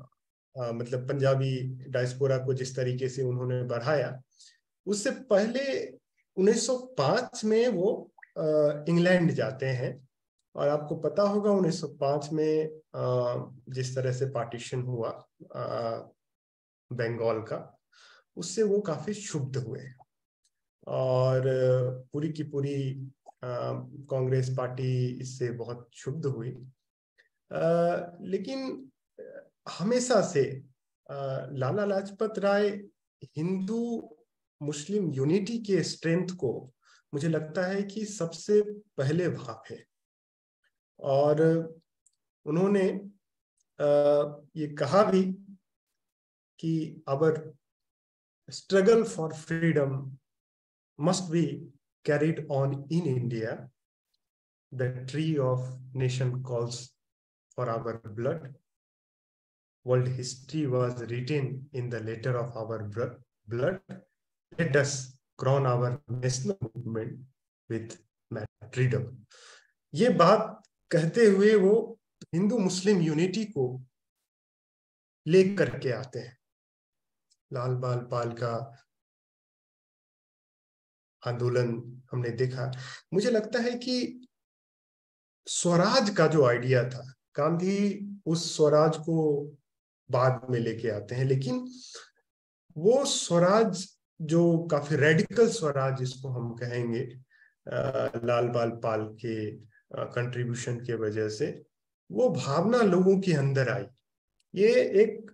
मतलब पंजाबी डायस्पोरा को जिस तरीके से उन्होंने बढ़ाया, उससे पहले 1905 में वो इंग्लैंड जाते हैं। और आपको पता होगा 1905 में जिस तरह से पार्टीशन हुआ बंगाल का, उससे वो काफी क्षुब्ध हुए, और पूरी की पूरी कांग्रेस पार्टी इससे बहुत क्षुब्ध हुई। लेकिन हमेशा से लाला लाजपत राय हिंदू मुस्लिम यूनिटी के स्ट्रेंथ को, मुझे लगता है कि सबसे पहले भाप है। और उन्होंने ये कहा भी कि our struggle for freedom must be carried on in India. The tree of nation calls for our blood. World history was written in the letter of our blood. Let us crown our national movement with martyrdom. ये बात कहते हुए वो हिंदू मुस्लिम यूनिटी को लेकर के आते हैं। लाल बाल पाल का आंदोलन हमने देखा। मुझे लगता है कि स्वराज का जो आइडिया था, गांधी उस स्वराज को बाद में लेके आते हैं, लेकिन वो स्वराज जो काफी रेडिकल स्वराज जिसको हम कहेंगे, लाल बाल पाल के कंट्रीब्यूशन के वजह से वो भावना लोगों के अंदर आई। ये एक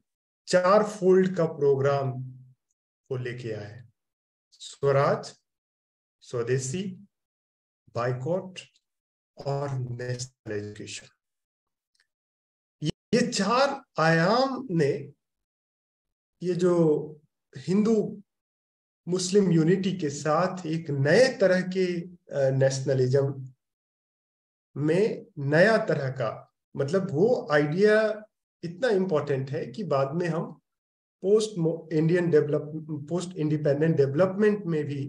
4 फोल्ड का प्रोग्राम को लेके आए: स्वराज, स्वदेशी, बाइकॉट और नेशनल एजुकेशन। ये 4 आयाम ने ये जो हिंदू मुस्लिम यूनिटी के साथ एक नए तरह के नेशनलिज्म में नया तरह का, मतलब वो आइडिया इतना इम्पोर्टेंट है कि बाद में हम पोस्ट इंडिपेंडेंट डेवलपमेंट में भी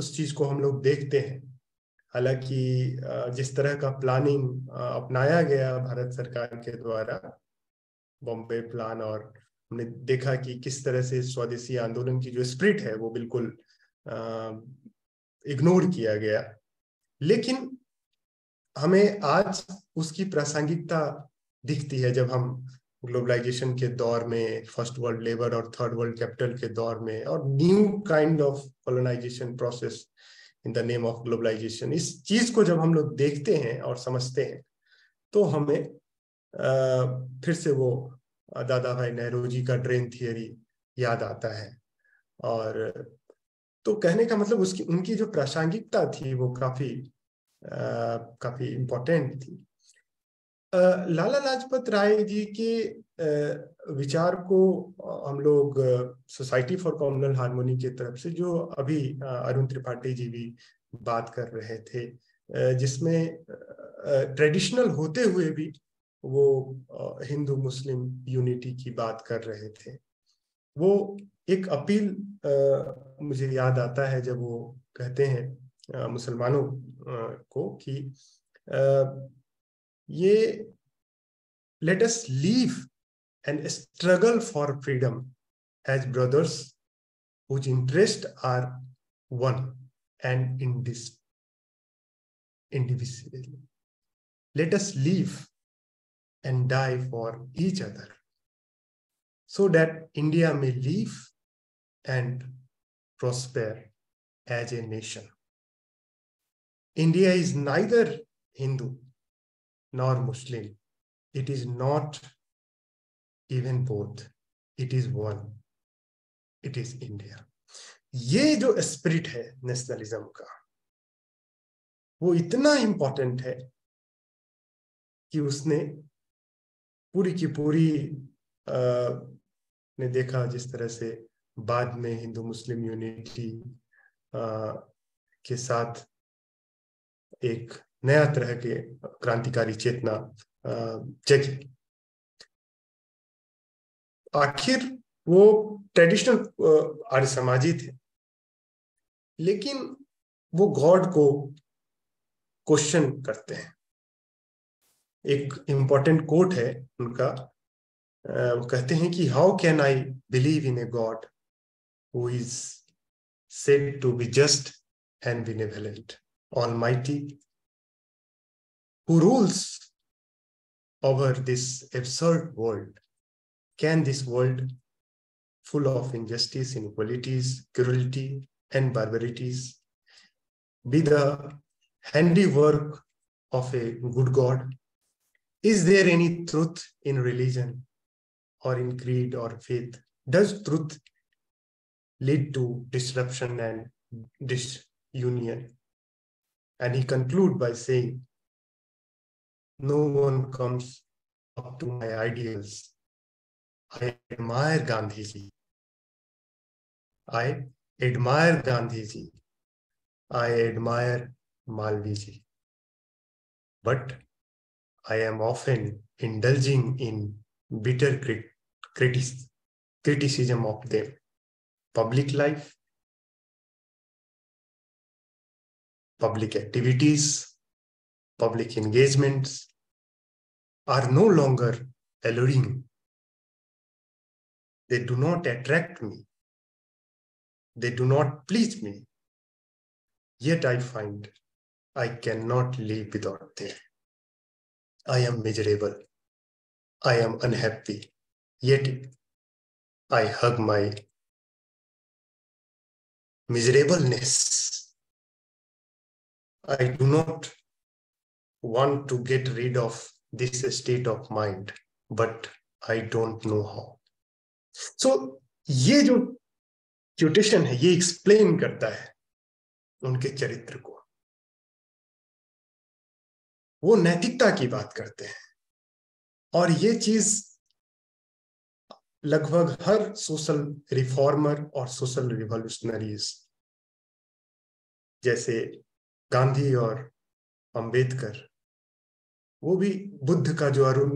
उस चीज को हम लोग देखते हैं। हालांकि जिस तरह का प्लानिंग अपनाया गया भारत सरकार के द्वारा, बॉम्बे प्लान, और हमने देखा कि किस तरह से स्वदेशी आंदोलन की जो स्पिरिट है वो बिल्कुल इग्नोर किया गया। लेकिन हमें आज उसकी प्रासंगिकता दिखती है जब हम ग्लोबलाइजेशन के दौर में, फर्स्ट वर्ल्ड लेबर और थर्ड वर्ल्ड कैपिटल के दौर में, और new kind of colonisation process in the name of globalisation, इस चीज को जब हम लोग देखते हैं और समझते हैं तो हमें फिर से वो दादा भाई नेहरू जी का ड्रेन थियरी याद आता है। और तो कहने का मतलब उसकी उनकी जो प्रासंगिकता थी वो काफी इम्पोर्टेंट थी। लाला लाजपत राय जी के विचार को हम लोग सोसाइटी फॉर कम्युनल हार्मोनी की तरफ से, जो अभी अरुण त्रिपाठी जी भी बात कर रहे थे, जिसमें ट्रेडिशनल होते हुए भी वो हिंदू मुस्लिम यूनिटी की बात कर रहे थे, वो एक अपील मुझे याद आता है जब वो कहते हैं मुसलमानों को कि ये let us live and struggle for freedom as brothers whose interests are one and indivisible. Let us live and die for each other so that India may live and prosper as a nation. India is neither Hindu nor Muslim. It is not even both. It is one. It is India. ये जो स्पिरिट है नेशनलिज्म का, वो इतना इंपॉर्टेंट है कि उसने पूरी की पूरी ने देखा जिस तरह से बाद में हिंदू मुस्लिम यूनिटी के साथ एक नया तरह के क्रांतिकारी चेतना जगी। आखिर वो ट्रेडिशनल आर्य समाजी थे, लेकिन वो गॉड को क्वेश्चन करते हैं। एक इंपॉर्टेंट कोट है उनका, वो कहते हैं कि how can I believe in a God who is said to be just and benevolent, almighty, who rules over this absurd world? Can this world, full of injustice, inequalities, cruelty, and barbarities, be the handiwork of a good God? Is there any truth in religion or in creed or faith? Does truth lead to disruption and disunion? And he concludes by saying, no one comes up to my ideals. I admire Gandhi ji. I admire Gandhi ji. I admire Malvi ji. But I am often indulging in bitter criticism of them. Public life, public activities, public engagements are no longer alluring. They do not attract me. They do not please me. Yet I find I cannot live without them. I am miserable. I am unhappy. Yet I hug my miserableness. I do not want to get rid of this state of mind, but I don't know how. So, ये जो क्यूटेशन है, ये एक्सप्लेन करता है उनके चरित्र को। वो नैतिकता की बात करते हैं, और ये चीज लगभग हर सोशल रिफॉर्मर और सोशल रिवॉल्यूशनरीज जैसे गांधी और अंबेडकर, वो भी बुद्ध का जो अरुण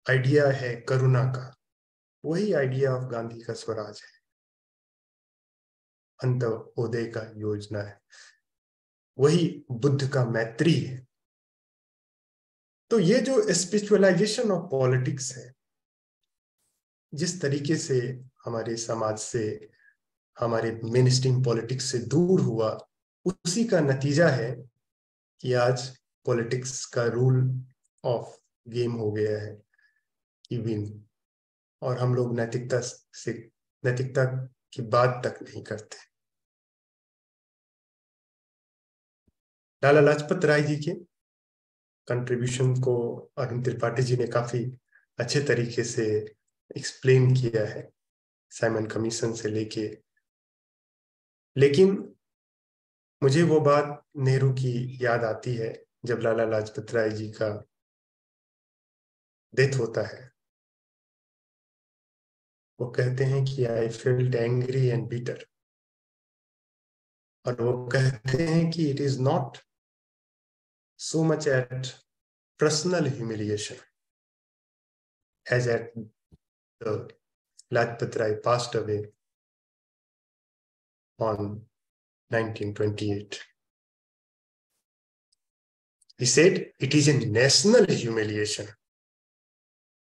आइडिया है करुणा का, वही आइडिया ऑफ गांधी का स्वराज है, अंत्योदय का योजना है, वही बुद्ध का मैत्री है। तो ये जो स्पिरिचुअलाइजेशन ऑफ पॉलिटिक्स है, जिस तरीके से हमारे समाज से, हमारे मेन स्ट्रीम पॉलिटिक्स से दूर हुआ, उसी का नतीजा है कि आज पॉलिटिक्स का रूल ऑफ गेम हो गया है कि विन, और हम लोग नैतिकता की बात तक नहीं करते। लाला लाजपत राय जी के कंट्रीब्यूशन को अरुण त्रिपाठी जी ने काफी अच्छे तरीके से एक्सप्लेन किया है, साइमन कमीशन से लेके। लेकिन मुझे वो बात नेहरू की याद आती है जब लाला लाजपत राय जी का डेथ होता है। वो कहते हैं कि I felt angry and bitter, और वो कहते हैं कि it is not so much at personal humiliation as at the Lajpat Rai passed away on 1928. He said it is a national humiliation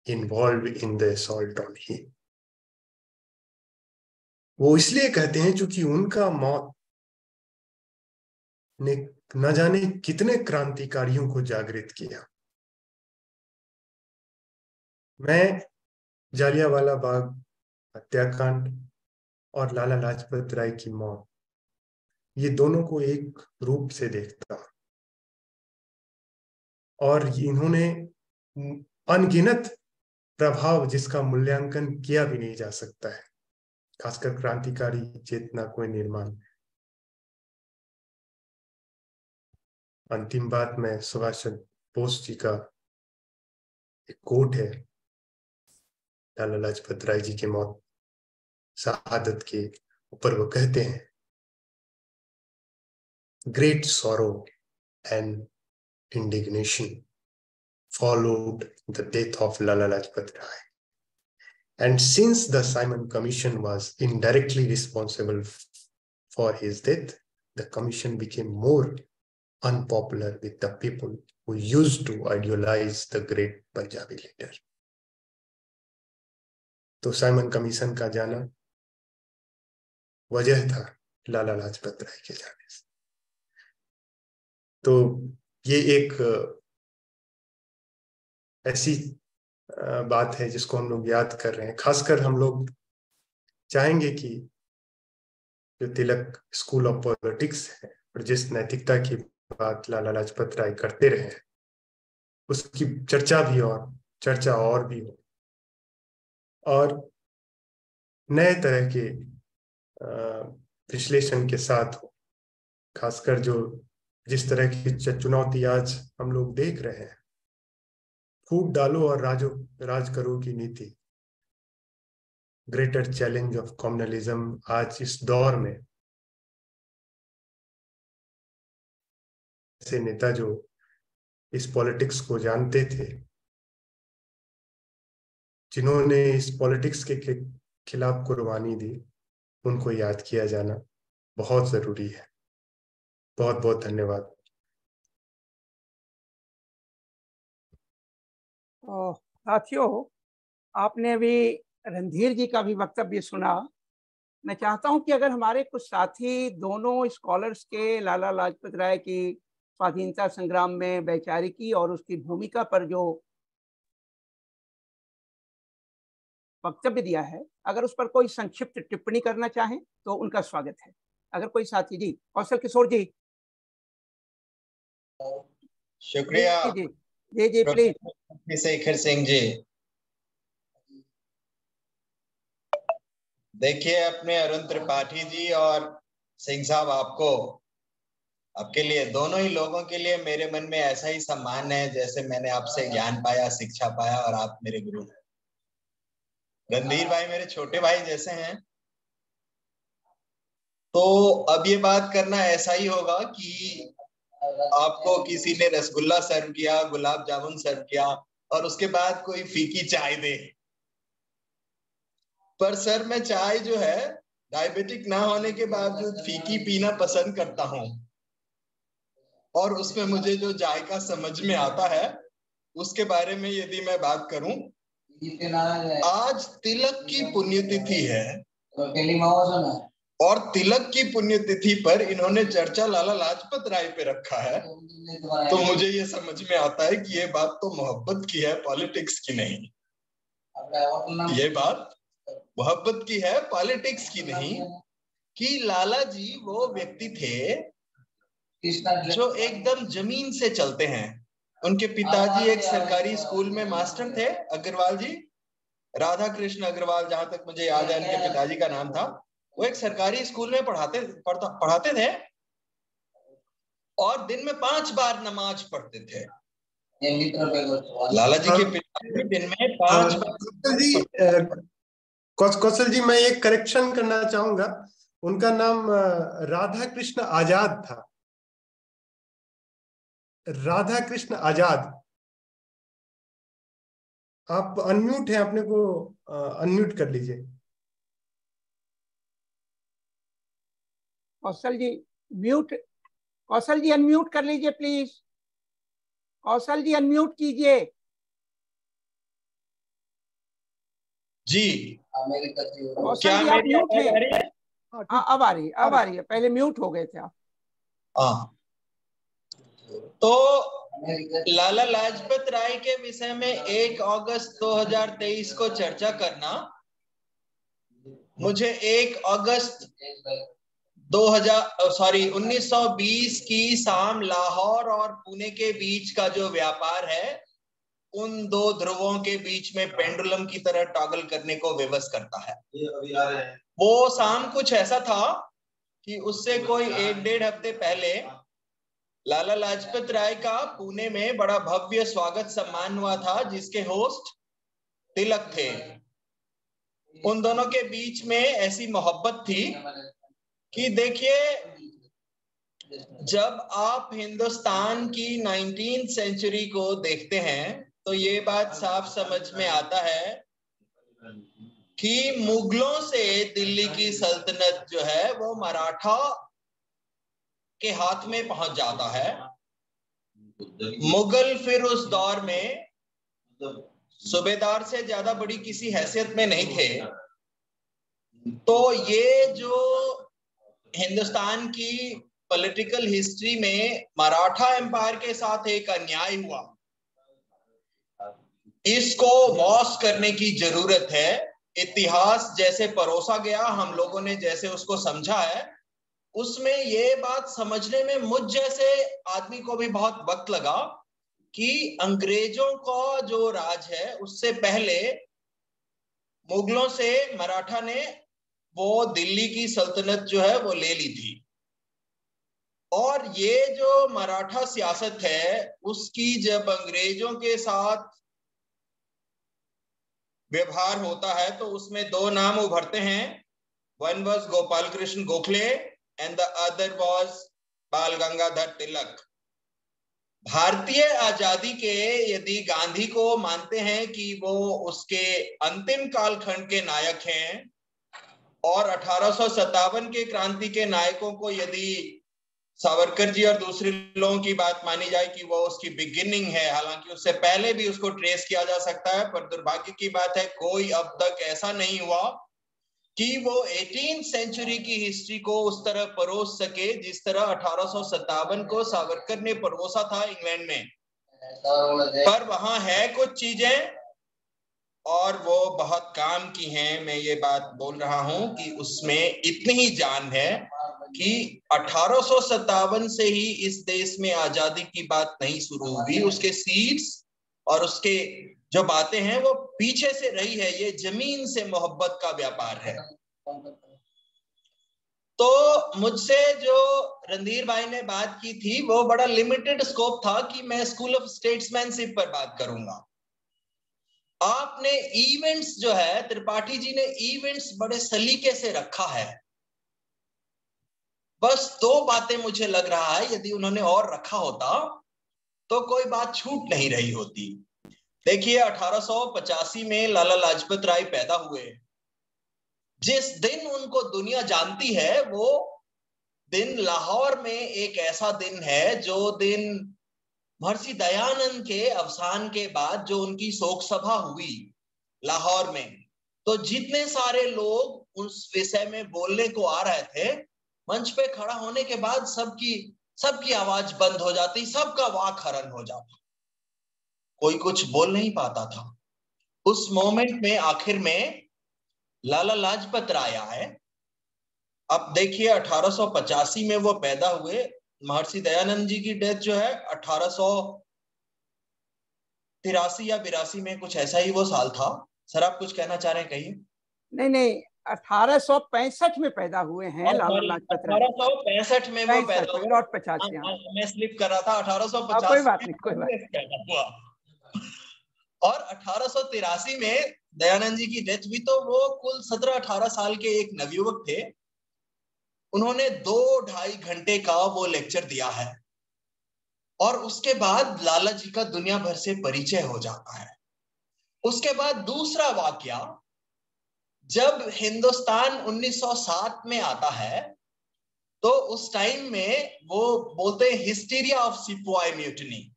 involved in the assault on him. वो इसलिए कहते हैं क्योंकि उनका मौत ने न जाने कितने क्रांतिकारियों को जागृत किया। मैं जालियांवाला बाग हत्याकांड और लाला लाजपत राय की मौत, ये दोनों को एक रूप से देखता, और इन्होंने अनगिनत प्रभाव जिसका मूल्यांकन किया भी नहीं जा सकता है, खासकर क्रांतिकारी चेतना को निर्माण। अंतिम बात में सुभाष चंद्र बोस जी का एक कोट है लाला लाजपत राय जी की मौत शहादत के ऊपर। वो कहते हैं, great sorrow and indignation followed the death of Lala Lajpat Rai. And since the Simon Commission was indirectly responsible for his death, the commission became more unpopular with the people who used to idealize the great Punjabi leader. तो साइमन कमीशन का जाना वजह था लाला लाजपत राय के जाने से। तो ये एक ऐसी बात है जिसको हम लोग याद कर रहे हैं। खासकर हम लोग चाहेंगे कि जो तिलक स्कूल ऑफ पॉलिटिक्स है और जिस नैतिकता की बात लाला लाजपत राय करते रहे, उसकी चर्चा और भी हो, और नए तरह के विश्लेषण के साथ हो। खासकर जो जिस तरह की चुनौती आज हम लोग देख रहे हैं, फूट डालो और राज करो की नीति, ग्रेटर चैलेंज ऑफ कम्युनलिज्म, आज इस दौर में ऐसे नेता जो इस पॉलिटिक्स को जानते थे, जिन्होंने इस पॉलिटिक्स के खिलाफ कुर्बानी दी, उनको याद किया जाना बहुत जरूरी है। बहुत बहुत धन्यवाद। साथियों, आपने अभी रणधीर जी का भी वक्तव्य सुना। मैं चाहता हूं कि अगर हमारे कुछ साथी दोनों स्कॉलर्स के लाला लाजपत राय की स्वाधीनता संग्राम में वैचारिकी और उसकी भूमिका पर जो वक्तव्य दिया है, अगर उस पर कोई संक्षिप्त टिप्पणी करना चाहें तो उनका स्वागत है। अगर कोई साथी जी, कौशल किशोर जी। शुक्रिया जी प्लीज। शेखर सिंह जी, देखिए अपने अरुण त्रिपाठी जी और सिंह साहब, आपके लिए, दोनों ही लोगों के लिए मेरे मन में ऐसा ही सम्मान है जैसे मैंने आपसे ज्ञान पाया, शिक्षा पाया, और आप मेरे गुरु हैं। रणधीर भाई मेरे छोटे भाई जैसे हैं। तो अब ये बात करना ऐसा ही होगा कि आपको किसी ने रसगुल्ला सर्व किया, गुलाब जामुन सर्व किया और उसके बाद कोई फीकी चाय दे। पर सर मैं चाय जो है डायबिटिक ना होने के बावजूद फीकी पीना पसंद करता हूं, और उसमें मुझे जो जायका समझ में आता है उसके बारे में यदि मैं बात करूं, आज तिलक की पुण्यतिथि है और तिलक की पुण्यतिथि पर इन्होंने चर्चा लाला लाजपत राय पे रखा है, तो मुझे ये समझ में आता है कि ये बात तो मोहब्बत की है, पॉलिटिक्स की नहीं। ये बात मोहब्बत की है, पॉलिटिक्स की नहीं, कि लाला जी वो व्यक्ति थे जो एकदम जमीन से चलते हैं। उनके पिताजी एक सरकारी स्कूल में मास्टर थे, अग्रवाल जी, राधा कृष्ण अग्रवाल, जहां तक मुझे याद है उनके पिताजी का नाम था। वो एक सरकारी स्कूल में पढ़ाते थे और दिन में 5 बार नमाज पढ़ते थे। लाला जी के पिताजी दिन में 5 बार। कौशल जी, मैं एक करेक्शन करना चाहूंगा, उनका नाम राधा कृष्ण आजाद था। राधा कृष्ण आजाद। आप अनम्यूट हैं, अपने को अनम्यूट कर लीजिए। कौशल जी म्यूट, कौशल जी अनम्यूट कर लीजिए प्लीज। कौशल जी अनम्यूट कीजिए। जी कौशल जी आप म्यूट हैं। अब आ रही है, पहले म्यूट हो गए थे आप। तो लाला लाजपत राय के विषय में 1 अगस्त 2023 को चर्चा करना, मुझे 1 अगस्त 1920 की शाम लाहौर और पुणे के बीच का जो व्यापार है, उन 2 ध्रुवों के बीच में पेंडुलम की तरह टॉगल करने को विवश करता है। वो शाम कुछ ऐसा था कि उससे कोई 1-1.5 हफ्ते पहले लाला लाजपत राय का पुणे में बड़ा भव्य स्वागत सम्मान हुआ था, जिसके होस्ट तिलक थे। उन दोनों के बीच में ऐसी मोहब्बत थी कि देखिए, जब आप हिंदुस्तान की 19th सेंचुरी को देखते हैं तो ये बात साफ समझ में आता है कि मुगलों से दिल्ली की सल्तनत जो है वो मराठा के हाथ में पहुंच जाता है। मुगल फिर उस दौर में सूबेदार से ज्यादा बड़ी किसी हैसियत में नहीं थे। तो ये जो हिंदुस्तान की पॉलिटिकल हिस्ट्री में मराठा एम्पायर के साथ एक अन्याय हुआ, इसको वॉश करने की जरूरत है। इतिहास जैसे परोसा गया, हम लोगों ने जैसे उसको समझा है, उसमें ये बात समझने में मुझ जैसे आदमी को भी बहुत वक्त लगा कि अंग्रेजों का जो राज है उससे पहले मुगलों से मराठा ने वो दिल्ली की सल्तनत जो है वो ले ली थी। और ये जो मराठा सियासत है उसकी जब अंग्रेजों के साथ व्यवहार होता है तो उसमें 2 नाम उभरते हैं। One was Gopal Krishna Gokhale and the other was बाल गंगाधर तिलक। भारतीय आजादी के यदि गांधी को मानते हैं कि वो उसके अंतिम कालखंड के नायक हैं, और 1857 के क्रांति के नायकों को यदि सावरकर जी और दूसरे लोगों की बात मानी जाए कि वो उसकी बिगिनिंग है, हालांकि उससे पहले भी उसको ट्रेस किया जा सकता है, पर दुर्भाग्य की बात है कोई अब तक ऐसा नहीं हुआ कि वो 18th सेंचुरी की हिस्ट्री को उस तरह परोस सके जिस तरह 1857 को सावरकर ने परोसा था इंग्लैंड में। पर वहां है कुछ चीजें और वो बहुत काम की हैं। मैं ये बात बोल रहा हूं कि उसमें इतनी ही जान है कि 1857 से ही इस देश में आजादी की बात नहीं शुरू हुई, उसके सीड्स और उसके जो बातें हैं वो पीछे से रही है। ये जमीन से मोहब्बत का व्यापार है। तो मुझसे जो रणधीर भाई ने बात की थी वो बड़ा लिमिटेड स्कोप था कि मैं स्कूल ऑफ स्टेट्समैनशिप पर बात करूंगा। आपने इवेंट्स जो है, त्रिपाठी जी ने इवेंट्स बड़े सलीके से रखा है। बस दो बातें मुझे लग रहा है, यदि उन्होंने और रखा होता तो कोई बात छूट नहीं रही होती। देखिए 1885 में लाला लाजपत राय पैदा हुए। जिस दिन उनको दुनिया जानती है वो दिन लाहौर में एक ऐसा दिन है जो दिन महर्षि दयानंद के अवसान के बाद जो उनकी शोक सभा हुई लाहौर में, तो जितने सारे लोग उस विषय में बोलने को आ रहे थे, मंच पे खड़ा होने के बाद सबकी आवाज बंद हो जाती, सबका वाक हरण हो जाता, कोई कुछ बोल नहीं पाता था। उस मोमेंट में आखिर में लाला लाजपत राय आए। अब देखिए 1885 में वो पैदा हुए, महर्षि दयानंद जी की डेथ जो है 1883 या 82 में, कुछ ऐसा ही वो साल था। सर आप कुछ कहना चाह रहे हैं, कहिए। नहीं, 1865 में पैदा हुए हैं लाला लाजपत राय। 1865 में वो पैदा हुए। नॉट 85। मैं स्लिप कर रहा था, 1850 कोई बात नहीं, कोई बात पैदा हुआ। और 1883 में दयानंद जी की डेथ हुई। तो वो कुल 17-18 साल के एक नवयुवक थे। उन्होंने 2-2.5 घंटे का वो लेक्चर दिया है और उसके बाद लाला जी का दुनिया भर से परिचय हो जाता है। उसके बाद दूसरा वाकया, जब हिंदुस्तान 1907 में आता है तो उस टाइम में वो बोलते हैं हिस्टीरिया ऑफ सिपाही म्यूटिनी।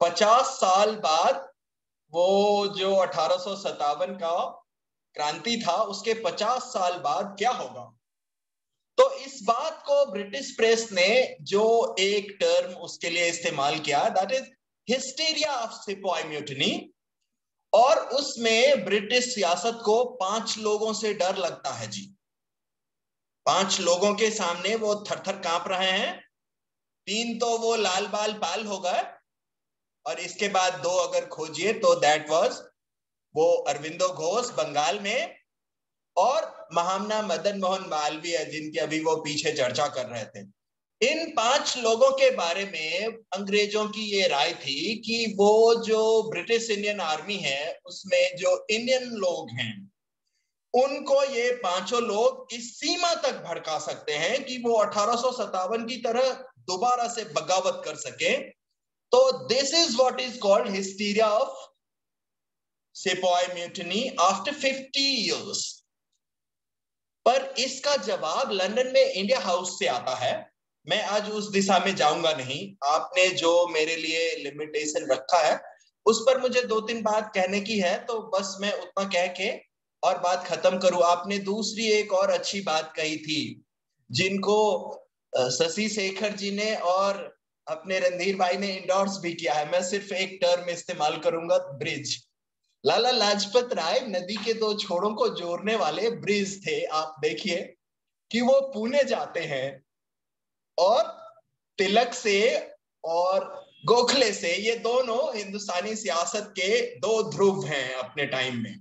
50 साल बाद वो जो 1857 का क्रांति था, उसके 50 साल बाद क्या होगा। तो इस बात को ब्रिटिश प्रेस ने जो एक टर्म उसके लिए इस्तेमाल किया, दैट इज हिस्टीरिया ऑफ सिपाही म्यूटिनी। और उसमें ब्रिटिश सियासत को 5 लोगों से डर लगता है जी। 5 लोगों के सामने वो थर-थर कांप रहे हैं। 3 तो वो लाल बाल पाल हो गए और इसके बाद 2 अगर खोजिए तो दैट वाज वो अरविंदो घोष बंगाल में और महामना मदन मोहन मालवीय, जिनकी अभी वो पीछे चर्चा कर रहे थे। इन 5 लोगों के बारे में अंग्रेजों की ये राय थी कि वो जो ब्रिटिश इंडियन आर्मी है उसमें जो इंडियन लोग हैं उनको ये 5 लोग इस सीमा तक भड़का सकते हैं कि वो 1857 की तरह दोबारा से बगावत कर सके। तो this is what is called hysteria of सिपाही म्यूटिनी आफ्टर 50 इयर्स। पर इसका जवाब लंदन में इंडिया हाउस से आता है। मैं आज उस दिशा में जाऊंगा नहीं। आपने जो मेरे लिए लिमिटेशन रखा है उस पर मुझे 2-3 बात कहने की है, तो बस मैं उतना कह के और बात खत्म करूं। आपने दूसरी एक और अच्छी बात कही थी जिनको शशि शेखर जी ने और अपने रणधीर भाई ने इंडोर्स भी किया है। मैं सिर्फ एक टर्म इस्तेमाल करूंगा, ब्रिज। लाला लाजपत राय नदी के 2 छोरों को जोड़ने वाले ब्रिज थे। आप देखिए कि वो पुणे जाते हैं और तिलक से और गोखले से, ये दोनों हिंदुस्तानी सियासत के 2 ध्रुव हैं अपने टाइम में।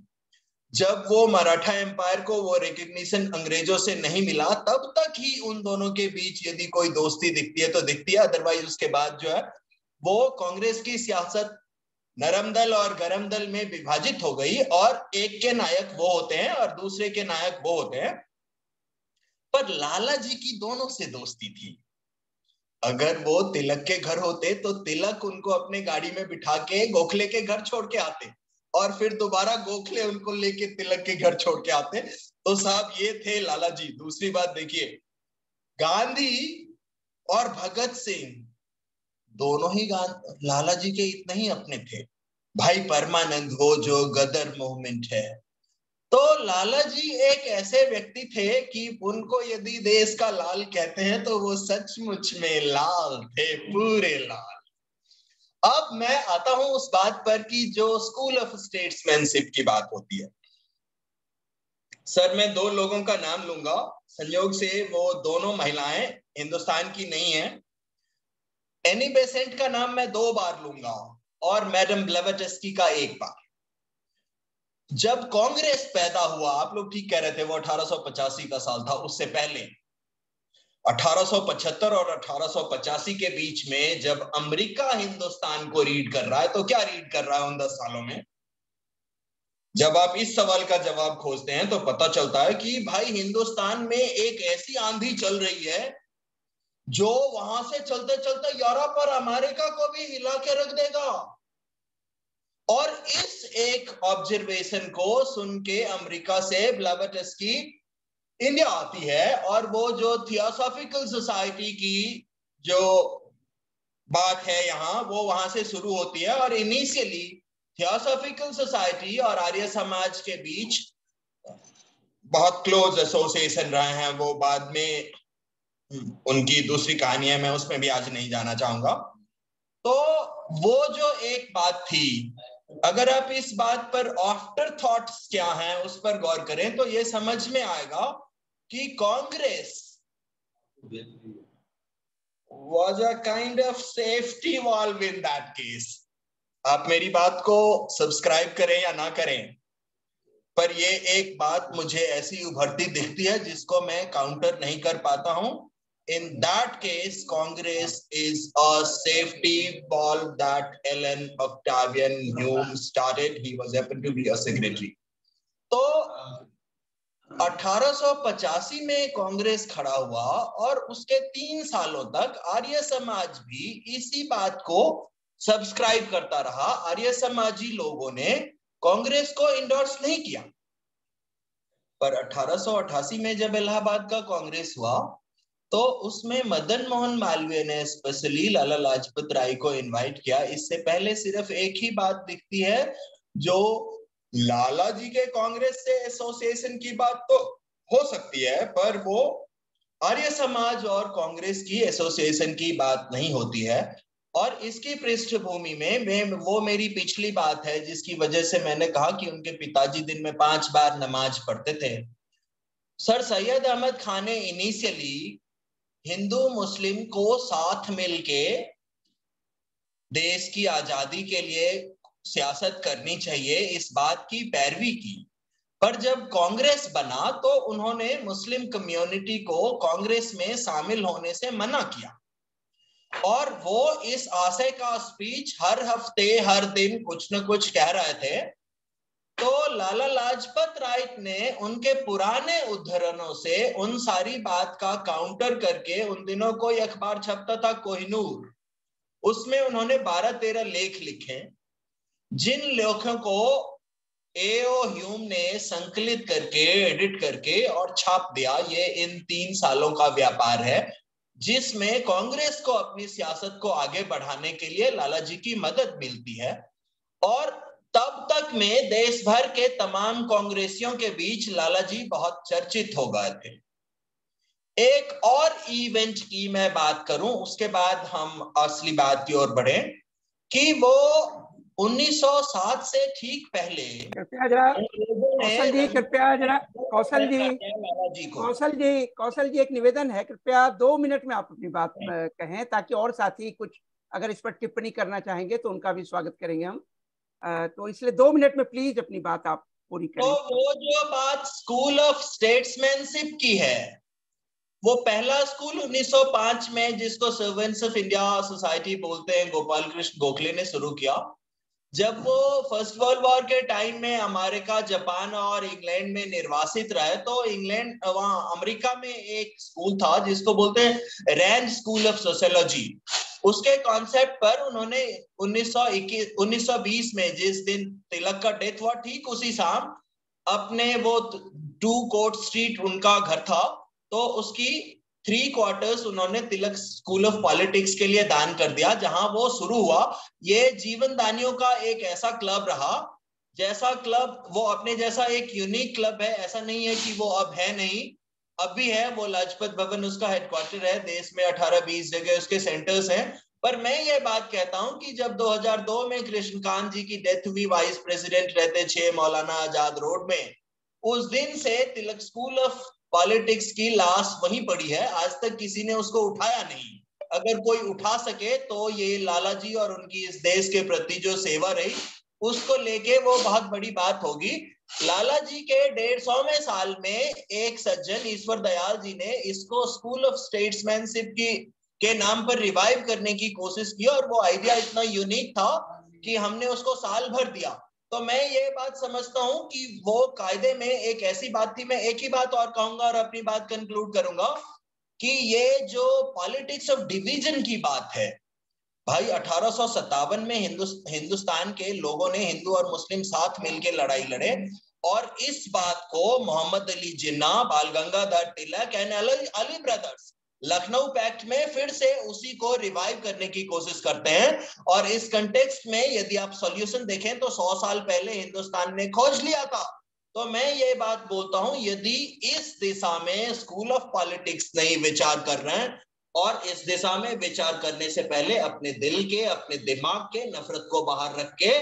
जब वो मराठा एम्पायर को वो रिकग्निशन अंग्रेजों से नहीं मिला, तब तक ही उन दोनों के बीच यदि कोई दोस्ती दिखती है तो दिखती है, अदरवाइज उसके बाद जो है वो कांग्रेस की सियासत नरम दल और गरम दल में विभाजित हो गई और एक के नायक वो होते हैं और दूसरे के नायक वो होते हैं। पर लाला जी की दोनों से दोस्ती थी। अगर वो तिलक के घर होते तो तिलक उनको अपने गाड़ी में बिठा के गोखले के घर छोड़ के आते और फिर दोबारा गोखले उनको लेके तिलक के घर छोड़ के आते। तो साहब ये थे लाला जी। दूसरी बात देखिए, गांधी और भगत सिंह दोनों ही लाला जी के इतने ही अपने थे। भाई परमानंद वो जो गदर मूवमेंट है, तो लाला जी एक ऐसे व्यक्ति थे कि उनको यदि देश का लाल कहते हैं तो वो सचमुच में लाल थे, पूरे लाल। अब मैं आता हूं उस बात पर कि जो स्कूल ऑफ स्टेट्समैनशिप की बात होती है। सर मैं 2 लोगों का नाम लूंगा, संयोग से वो दोनों महिलाएं हिंदुस्तान की नहीं है। एनी बेसेंट का नाम मैं 2 बार लूंगा और मैडम ब्लेवेटस्की का 1 बार। जब कांग्रेस पैदा हुआ, आप लोग ठीक कह रहे थे, वो 1885 का साल था। उससे पहले 1875 और 1885 के बीच में जब अमेरिका हिंदुस्तान को रीड कर रहा है, तो क्या रीड कर रहा है उन 10 सालों में? जब आप इस सवाल का जवाब खोजते हैं तो पता चलता है कि भाई हिंदुस्तान में एक ऐसी आंधी चल रही है जो वहां से चलते चलते यूरोप और अमेरिका को भी हिला के रख देगा। और इस एक ऑब्जर्वेशन को सुन के अमेरिका से ब्लावटस्की इंडिया आती है, और वो जो थियोसॉफिकल सोसाइटी की जो बात है यहाँ वो वहां से शुरू होती है। और इनिशियली थियोसॉफिकल सोसाइटी और आर्य समाज के बीच बहुत क्लोज एसोसिएशन रहे हैं। वो बाद में उनकी दूसरी कहानी है, मैं उसमें भी आज नहीं जाना चाहूंगा। तो वो जो एक बात थी, अगर आप इस बात पर आफ्टर थॉट्स क्या हैं उस पर गौर करें तो ये समझ में आएगा कि Congress was a kind of safety valve in that case। आप मेरी बात को सब्सक्राइब करें या ना करें, पर ये एक बात मुझे ऐसी उभरती दिखती है जिसको मैं काउंटर नहीं कर पाता हूं। In that case, Congress is a safety valve that Ellen Octavian Hume started. He was happened to be a secretary. तो 1885 में कांग्रेस खड़ा हुआ और उसके 3 सालों तक आर्य समाज भी इसी बात को सब्सक्राइब करता रहा। आर्य समाजी लोगों ने कांग्रेस को इंडोर्स नहीं किया, पर 1888 में जब इलाहाबाद का कांग्रेस हुआ तो उसमें मदन मोहन मालवीय ने स्पेशली लाला लाजपत राय को इनवाइट किया। इससे पहले सिर्फ एक ही बात दिखती है, जो लाला जी के कांग्रेस से एसोसिएशन की बात तो हो सकती है, पर वो आर्य समाज और कांग्रेस की एसोसिएशन की बात नहीं होती है। और इसकी पृष्ठभूमि में वो मेरी पिछली बात है जिसकी वजह से मैंने कहा कि उनके पिताजी दिन में 5 बार नमाज पढ़ते थे। सर सैयद अहमद खान ने इनिशियली हिंदू मुस्लिम को साथ मिलके देश की आजादी के लिए सियासत करनी चाहिए इस बात की पैरवी की, पर जब कांग्रेस बना तो उन्होंने मुस्लिम कम्युनिटी को कांग्रेस में शामिल होने से मना किया। और वो इस आशय का स्पीच हर हफ्ते हर दिन कुछ न कुछ कह रहे थे। तो लाला लाजपत राय ने उनके पुराने उद्धरणों से उन सारी बात का काउंटर करके, उन दिनों कोई अखबार छपता था कोहिनूर, उसमें उन्होंने 12-13 लेख लिखे, जिन लेखों को एओ ह्यूम ने संकलित करके एडिट करके और छाप दिया। ये इन 3 सालों का व्यापार है जिसमें कांग्रेस को अपनी सियासत को आगे बढ़ाने के लिए लाला जी की मदद मिलती है। और तब तक में देश भर के तमाम कांग्रेसियों के बीच लाला जी बहुत चर्चित हो गए थे। एक और इवेंट की मैं बात करूं, उसके बाद हम असली बात की ओर बढ़े, कि वो 1907 से ठीक पहले कृपया जरा कौशल जी, कृपया जरा कौशल जी एक निवेदन है, कृपया 2 मिनट में आप अपनी बात कहें ताकि और साथी कुछ अगर इस पर टिप्पणी करना चाहेंगे तो उनका भी स्वागत करेंगे हम। तो इसलिए 2 मिनट में प्लीज अपनी बात आप पूरी करें। तो वो जो बात स्कूल ऑफ स्टेट्समैनशिप की है, वो पहला स्कूल 1905 में जिसको सर्वेंट्स ऑफ इंडिया सोसाइटी बोलते हैं, गोपाल कृष्ण गोखले ने शुरू किया। जब वो फर्स्ट वर्ल्ड वॉर के टाइम में अमेरिका, जापान और इंग्लैंड में निर्वासित रहे तो इंग्लैंड वहां अमेरिका में एक स्कूल था जिसको बोलते हैं रैंड स्कूल ऑफ सोशियोलॉजी। उसके कॉन्सेप्ट पर उन्होंने 1920 में जिस दिन तिलक का डेथ हुआ ठीक उसी शाम अपने वो 2 कोर्ट स्ट्रीट उनका घर था, तो उसकी 3 क्वार्टर्स उन्होंने तिलक स्कूल ऑफ पॉलिटिक्स के लिए दान कर दिया, जहां वो शुरू हुआ। ये जीवन दानियों का एक ऐसा क्लब रहा, जैसा क्लब वो अपने जैसा एक यूनिक क्लब है, ऐसा नहीं है कि वो अब है नहीं, अब भी है। वो लाजपत भवन उसका हेडक्वार्टर है, देश में 18-20 जगह उसके सेंटर्स हैं। पर मैं ये बात कहता हूं कि जब 2002 में कृष्णकांत जी की डेथ हुई, वाइस प्रेसिडेंट रहते 6 मौलाना आजाद रोड में, उस दिन से तिलक स्कूल ऑफ पॉलिटिक्स की लाश वहीं पड़ी है, आज तक किसी ने उसको उठाया नहीं। अगर कोई उठा सके तो ये लाला जी और उनकी इस देश के प्रति जो सेवा रही उसको लेके वो बहुत बड़ी बात होगी। लाला जी के 150वें साल में एक सज्जन ईश्वर दयाल जी ने इसको स्कूल ऑफ स्टेट्समैनशिप के नाम पर रिवाइव करने की कोशिश की, और वो आइडिया इतना यूनिक था कि हमने उसको साल भर दिया। तो मैं ये बात समझता हूं कि वो कायदे में एक ऐसी बात थी। मैं एक ही बात और कहूंगा और अपनी बात कंक्लूड करूंगा कि ये जो पॉलिटिक्स ऑफ डिवीजन की बात है भाई, 1857 में हिंदुस्तान के लोगों ने, हिंदू और मुस्लिम साथ मिलकर लड़ाई लड़े और इस बात को Mohammad Ali Jinnah, Bal Gangadhar Tilak and Ali brothers Lucknow pact में फिर से उसी को रिवाइव करने की कोशिश करते हैं। और इस कंटेक्स्ट में यदि आप सॉल्यूशन देखें तो 100 साल पहले हिंदुस्तान ने खोज लिया था। तो मैं ये बात बोलता हूं, यदि इस दिशा में स्कूल ऑफ पॉलिटिक्स नहीं विचार कर रहे हैं और इस दिशा में विचार करने से पहले अपने दिल के, अपने दिमाग के नफरत को बाहर रख के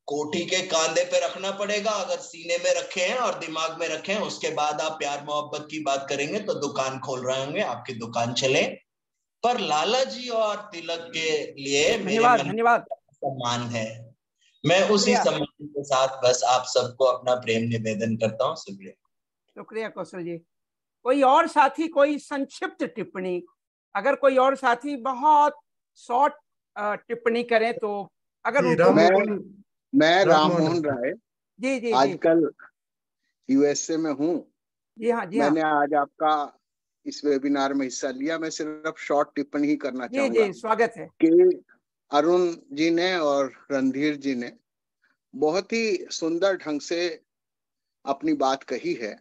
कोठी के कांधे पे रखना पड़ेगा। अगर सीने में रखे हैं और दिमाग में रखे हैं, उसके बाद आप प्यार मोहब्बत की बात करेंगे तो दुकान खोल रहे होंगे, आपकी दुकान चले। पर लाला जी और तिलक के लिए मेरे धन्यवाद सम्मान है। मैं उसी सम्मान के साथ बस आप सबको अपना प्रेम निवेदन करता हूँ। शुक्रिया कौशल जी। कोई और साथी, कोई संक्षिप्त टिप्पणी, अगर कोई और साथी बहुत शॉर्ट टिप्पणी करें तो। अगर मैं राममोहन राय जी जी आजकल यूएसए में हूँ। जी हाँ जी। मैंने आज आपका इस वेबिनार में हिस्सा लिया। मैं सिर्फ शॉर्ट टिप्पणी ही करना चाहूंगा। जी, स्वागत है कि अरुण जी ने और रणधीर जी ने बहुत ही सुंदर ढंग से अपनी बात कही है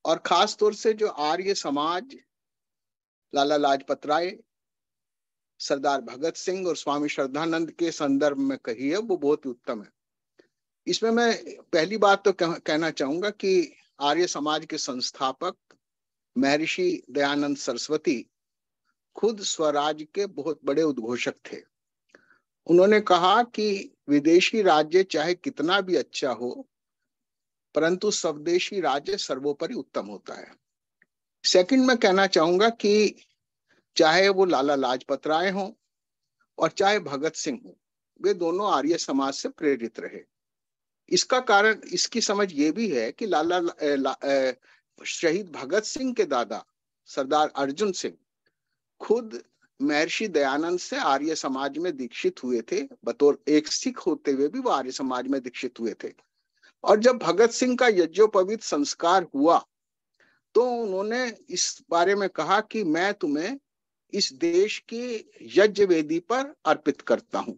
और खास तौर से जो आर्य समाज, लाला लाजपत राय, सरदार भगत सिंह और स्वामी श्रद्धानंद के संदर्भ में कही है, वो बहुत उत्तम है। इसमें मैं पहली बात तो कहना चाहूंगा कि आर्य समाज के संस्थापक महर्षि दयानंद सरस्वती खुद स्वराज के बहुत बड़े उद्घोषक थे। उन्होंने कहा कि विदेशी राज्य चाहे कितना भी अच्छा हो, परंतु स्वदेशी राज्य सर्वोपरि उत्तम होता है। सेकंड मैं कहना चाहूंगा कि चाहे वो लाला लाजपत राय हो और चाहे भगत सिंह हो, वे दोनों आर्य समाज से प्रेरित रहे। इसका कारण, इसकी समझ ये भी है कि शहीद भगत सिंह के दादा सरदार अर्जुन सिंह खुद महर्षि दयानंद से आर्य समाज में दीक्षित हुए थे। बतौर एक सिख होते हुए भी वो आर्य समाज में दीक्षित हुए थे। और जब भगत सिंह का यज्ञोपवीत संस्कार हुआ तो उन्होंने इस बारे में कहा कि मैं तुम्हें इस देश की यज्ञ वेदी पर अर्पित करता हूं।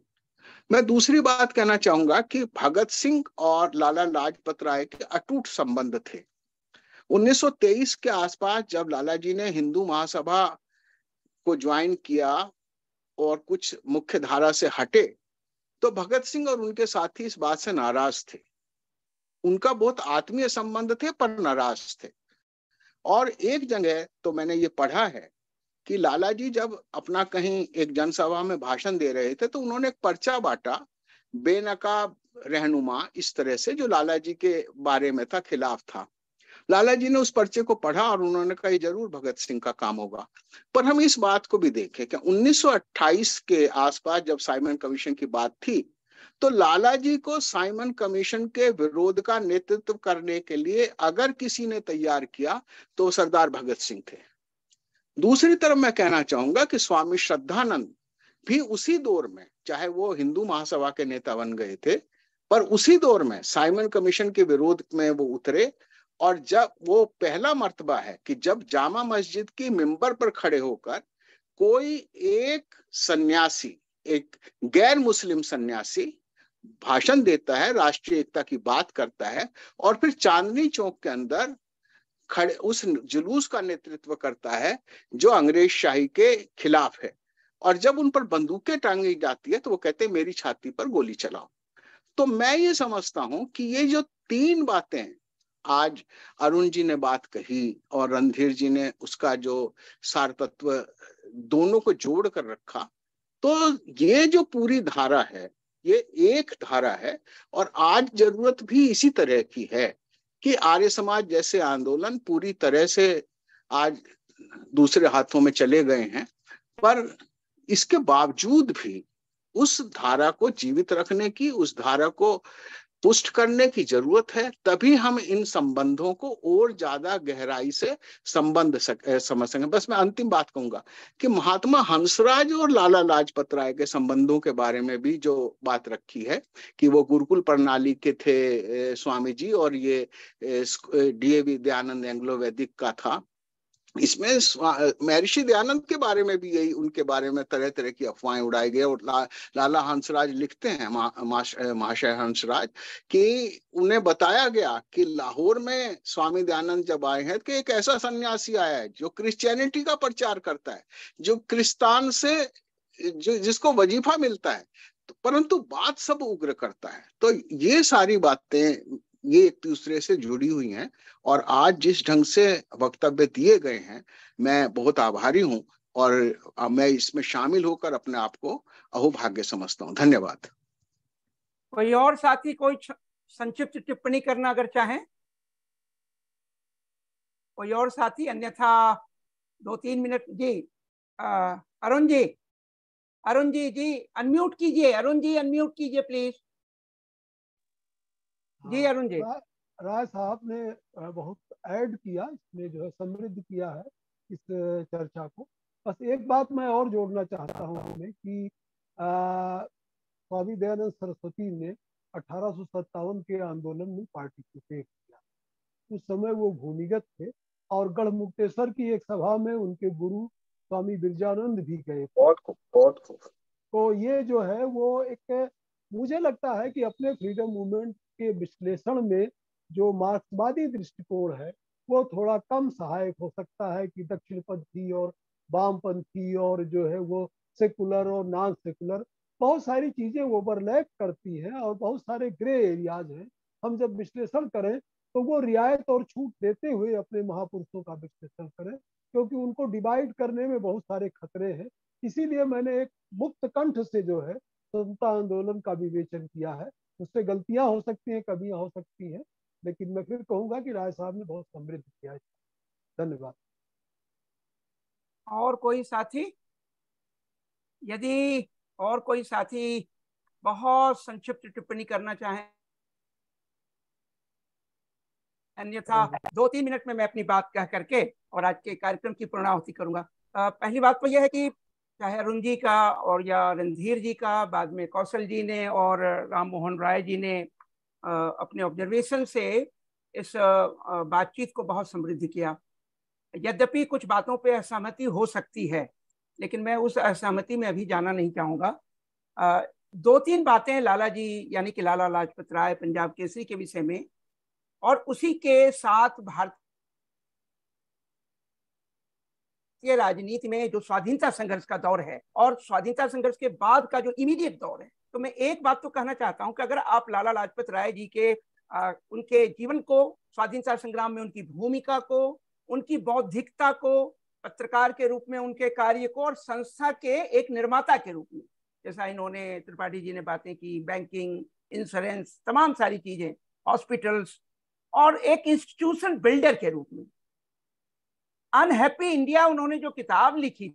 मैं दूसरी बात कहना चाहूंगा कि भगत सिंह और लाला लाजपत राय के अटूट संबंध थे। 1923 के आसपास जब लाला जी ने हिंदू महासभा को ज्वाइन किया और कुछ मुख्य धारा से हटे, तो भगत सिंह और उनके साथी इस बात से नाराज थे। उनका बहुत आत्मीय संबंध थे पर नाराज थे। और एक जगह तो मैंने ये पढ़ा है कि लाला जी जब अपना कहीं एक जनसभा में भाषण दे रहे थे तो उन्होंने एक पर्चा बांटा, बेनकाब रहनुमा, इस तरह से, जो लाला जी के बारे में था, खिलाफ था। लाला जी ने उस पर्चे को पढ़ा और उन्होंने कहा ये जरूर भगत सिंह का काम होगा। पर हम इस बात को भी देखें कि 1928 के आसपास जब साइमन कमीशन की बात थी तो लाला जी को साइमन कमीशन के विरोध का नेतृत्व करने के लिए अगर किसी ने तैयार किया तो सरदार भगत सिंह थे। दूसरी तरफ मैं कहना चाहूंगा कि स्वामी श्रद्धानंद भी उसी दौर में, चाहे वो हिंदू महासभा के नेता बन गए थे, पर उसी दौर में साइमन कमीशन के विरोध में वो उतरे। और जब वो पहला मर्तबा है कि जब जामा मस्जिद की मिंबर पर खड़े होकर कोई एक सन्यासी, एक गैर मुस्लिम सन्यासी भाषण देता है, राष्ट्रीय एकता की बात करता है और फिर चांदनी चौक के अंदर खड़े उस जुलूस का नेतृत्व करता है जो अंग्रेज शाही के खिलाफ है, और जब उन पर बंदूकें टांगी जाती है तो वो कहते हैं मेरी छाती पर गोली चलाओ। तो मैं ये समझता हूं कि ये जो तीन बातें आज अरुण जी ने बात कही और रणधीर जी ने उसका जो सार तत्व दोनों को जोड़ कर रखा, तो ये जो पूरी धारा है ये एक धारा है। और आज जरूरत भी इसी तरह की है कि आर्य समाज जैसे आंदोलन पूरी तरह से आज दूसरे हाथों में चले गए हैं, पर इसके बावजूद भी उस धारा को जीवित रखने की, उस धारा को पुष्ट करने की जरूरत है, तभी हम इन संबंधों को और ज्यादा गहराई से समझ सकें। बस मैं अंतिम बात कहूंगा कि महात्मा हंसराज और लाला लाजपत राय के संबंधों के बारे में भी जो बात रखी है कि वो गुरुकुल प्रणाली के थे स्वामी जी, और ये डीएवी दयानंद एंग्लो वैदिक का था, इसमें महर्षि दयानंद के बारे में भी यही, उनके बारे में तरह तरह की अफवाहें उड़ाई गई। और लाला हंसराज लिखते हैं, महाशय हंसराज, कि उन्हें बताया गया कि लाहौर में स्वामी दयानंद जब आए हैं कि एक ऐसा सन्यासी आया है जो क्रिश्चियनिटी का प्रचार करता है, जो क्रिस्तान से जिसको वजीफा मिलता है, परंतु बात सब उग्र करता है। तो ये सारी बातें ये एक दूसरे से जुड़ी हुई हैं, और आज जिस ढंग से वक्तव्य दिए गए हैं, मैं बहुत आभारी हूं, और मैं इसमें शामिल होकर अपने आप को अहोभाग्य समझता हूं। धन्यवाद। कोई और साथी कोई संक्षिप्त टिप्पणी करना अगर चाहें, कोई और साथी, अन्यथा 2-3 मिनट। जी अरुण जी, अरुण जी अनम्यूट कीजिए, अरुण जी अनम्यूट कीजिए प्लीज। जी अरुण जी। राय साहब ने बहुत ऐड किया, इसमें जो है समृद्ध किया है इस चर्चा को। बस एक बात मैं और जोड़ना चाहता हूँ इसमें कि स्वामी दयानंद सरस्वती ने 1857 के आंदोलन में पार्टिसिपेट किया। उस समय वो भूमिगत थे, और गढ़मुक्तेश्वर की एक सभा में उनके गुरु स्वामी बिरजानंद भी गए। बहुत खूब। तो ये जो है वो एक, मुझे लगता है कि अपने फ्रीडम मूवमेंट के विश्लेषण में जो मार्क्सवादी दृष्टिकोण है वो थोड़ा कम सहायक हो सकता है कि दक्षिणपंथी और वामपंथी और जो है वो सेकुलर और नॉन सेकुलर, बहुत सारी चीजें ओवरलैप करती हैं और बहुत सारे ग्रे एरियाज हैं। हम जब विश्लेषण करें तो वो रियायत और छूट देते हुए अपने महापुरुषों का विश्लेषण करें, क्योंकि उनको डिवाइड करने में बहुत सारे खतरे हैं। इसीलिए मैंने एक मुक्त कंठ से जो है स्वतंत्रता आंदोलन का विवेचन किया है। उससे गलतियां हो सकती हैं, कमियां हो सकती हैं, लेकिन मैं फिर कहूंगा कि राय साहब ने बहुत समृद्ध किया है। धन्यवाद। और कोई साथी? यदि और कोई साथी बहुत संक्षिप्त टिप्पणी करना चाहें, अन्यथा 2-3 मिनट में मैं अपनी बात कह करके और आज के कार्यक्रम की पूर्णाहुति करूंगा। पहली बात तो यह है कि चाहे अरुण जी का और या रणधीर जी का, बाद में कौशल जी ने और राम मोहन राय जी ने अपने ऑब्जर्वेशन से इस बातचीत को बहुत समृद्ध किया। यद्यपि कुछ बातों पे असहमति हो सकती है, लेकिन मैं उस असहमति में अभी जाना नहीं चाहूँगा। 2-3 बातें लाला जी यानी कि लाला लाजपत राय पंजाब केसरी के विषय में, और उसी के साथ भारतीय राजनीति में जो स्वाधीनता संघर्ष का दौर है और स्वाधीनता संघर्ष के बाद का जो इमीडिएट दौर है। तो मैं एक बात तो कहना चाहता हूं कि अगर आप लाला लाजपत राय जी के उनके जीवन को, स्वाधीनता संग्राम में उनकी भूमिका को, उनकी बौद्धिकता को, पत्रकार के रूप में उनके कार्य को, और संस्था के एक निर्माता के रूप में, जैसा इन्होंने त्रिपाठी जी ने बातें की, बैंकिंग, इंश्योरेंस, तमाम सारी चीजें, हॉस्पिटल्स, और एक इंस्टीट्यूशन बिल्डर के रूप में, अनहैप्पी इंडिया उन्होंने जो किताब लिखी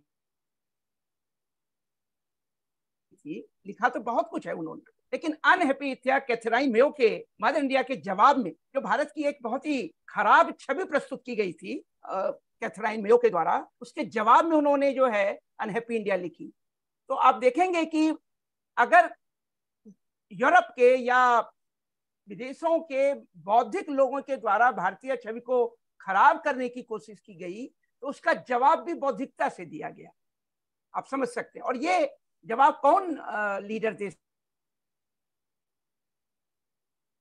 थी, लिखा तो बहुत कुछ है उन्होंने, लेकिन अनहैप्पी इंडिया कैथरीन मेयो के मदर इंडिया के जवाब में, जो भारत की एक बहुत ही खराब छवि प्रस्तुत की गई थी कैथरीन मेयो के द्वारा, उसके जवाब में उन्होंने जो है अनहैप्पी इंडिया लिखी। तो आप देखेंगे कि अगर यूरोप के या विदेशों के बौद्धिक लोगों के द्वारा भारतीय छवि को खराब करने की कोशिश की गई, तो उसका जवाब भी बौद्धिकता से दिया गया। आप समझ सकते हैं। और ये जवाब कौन लीडर दे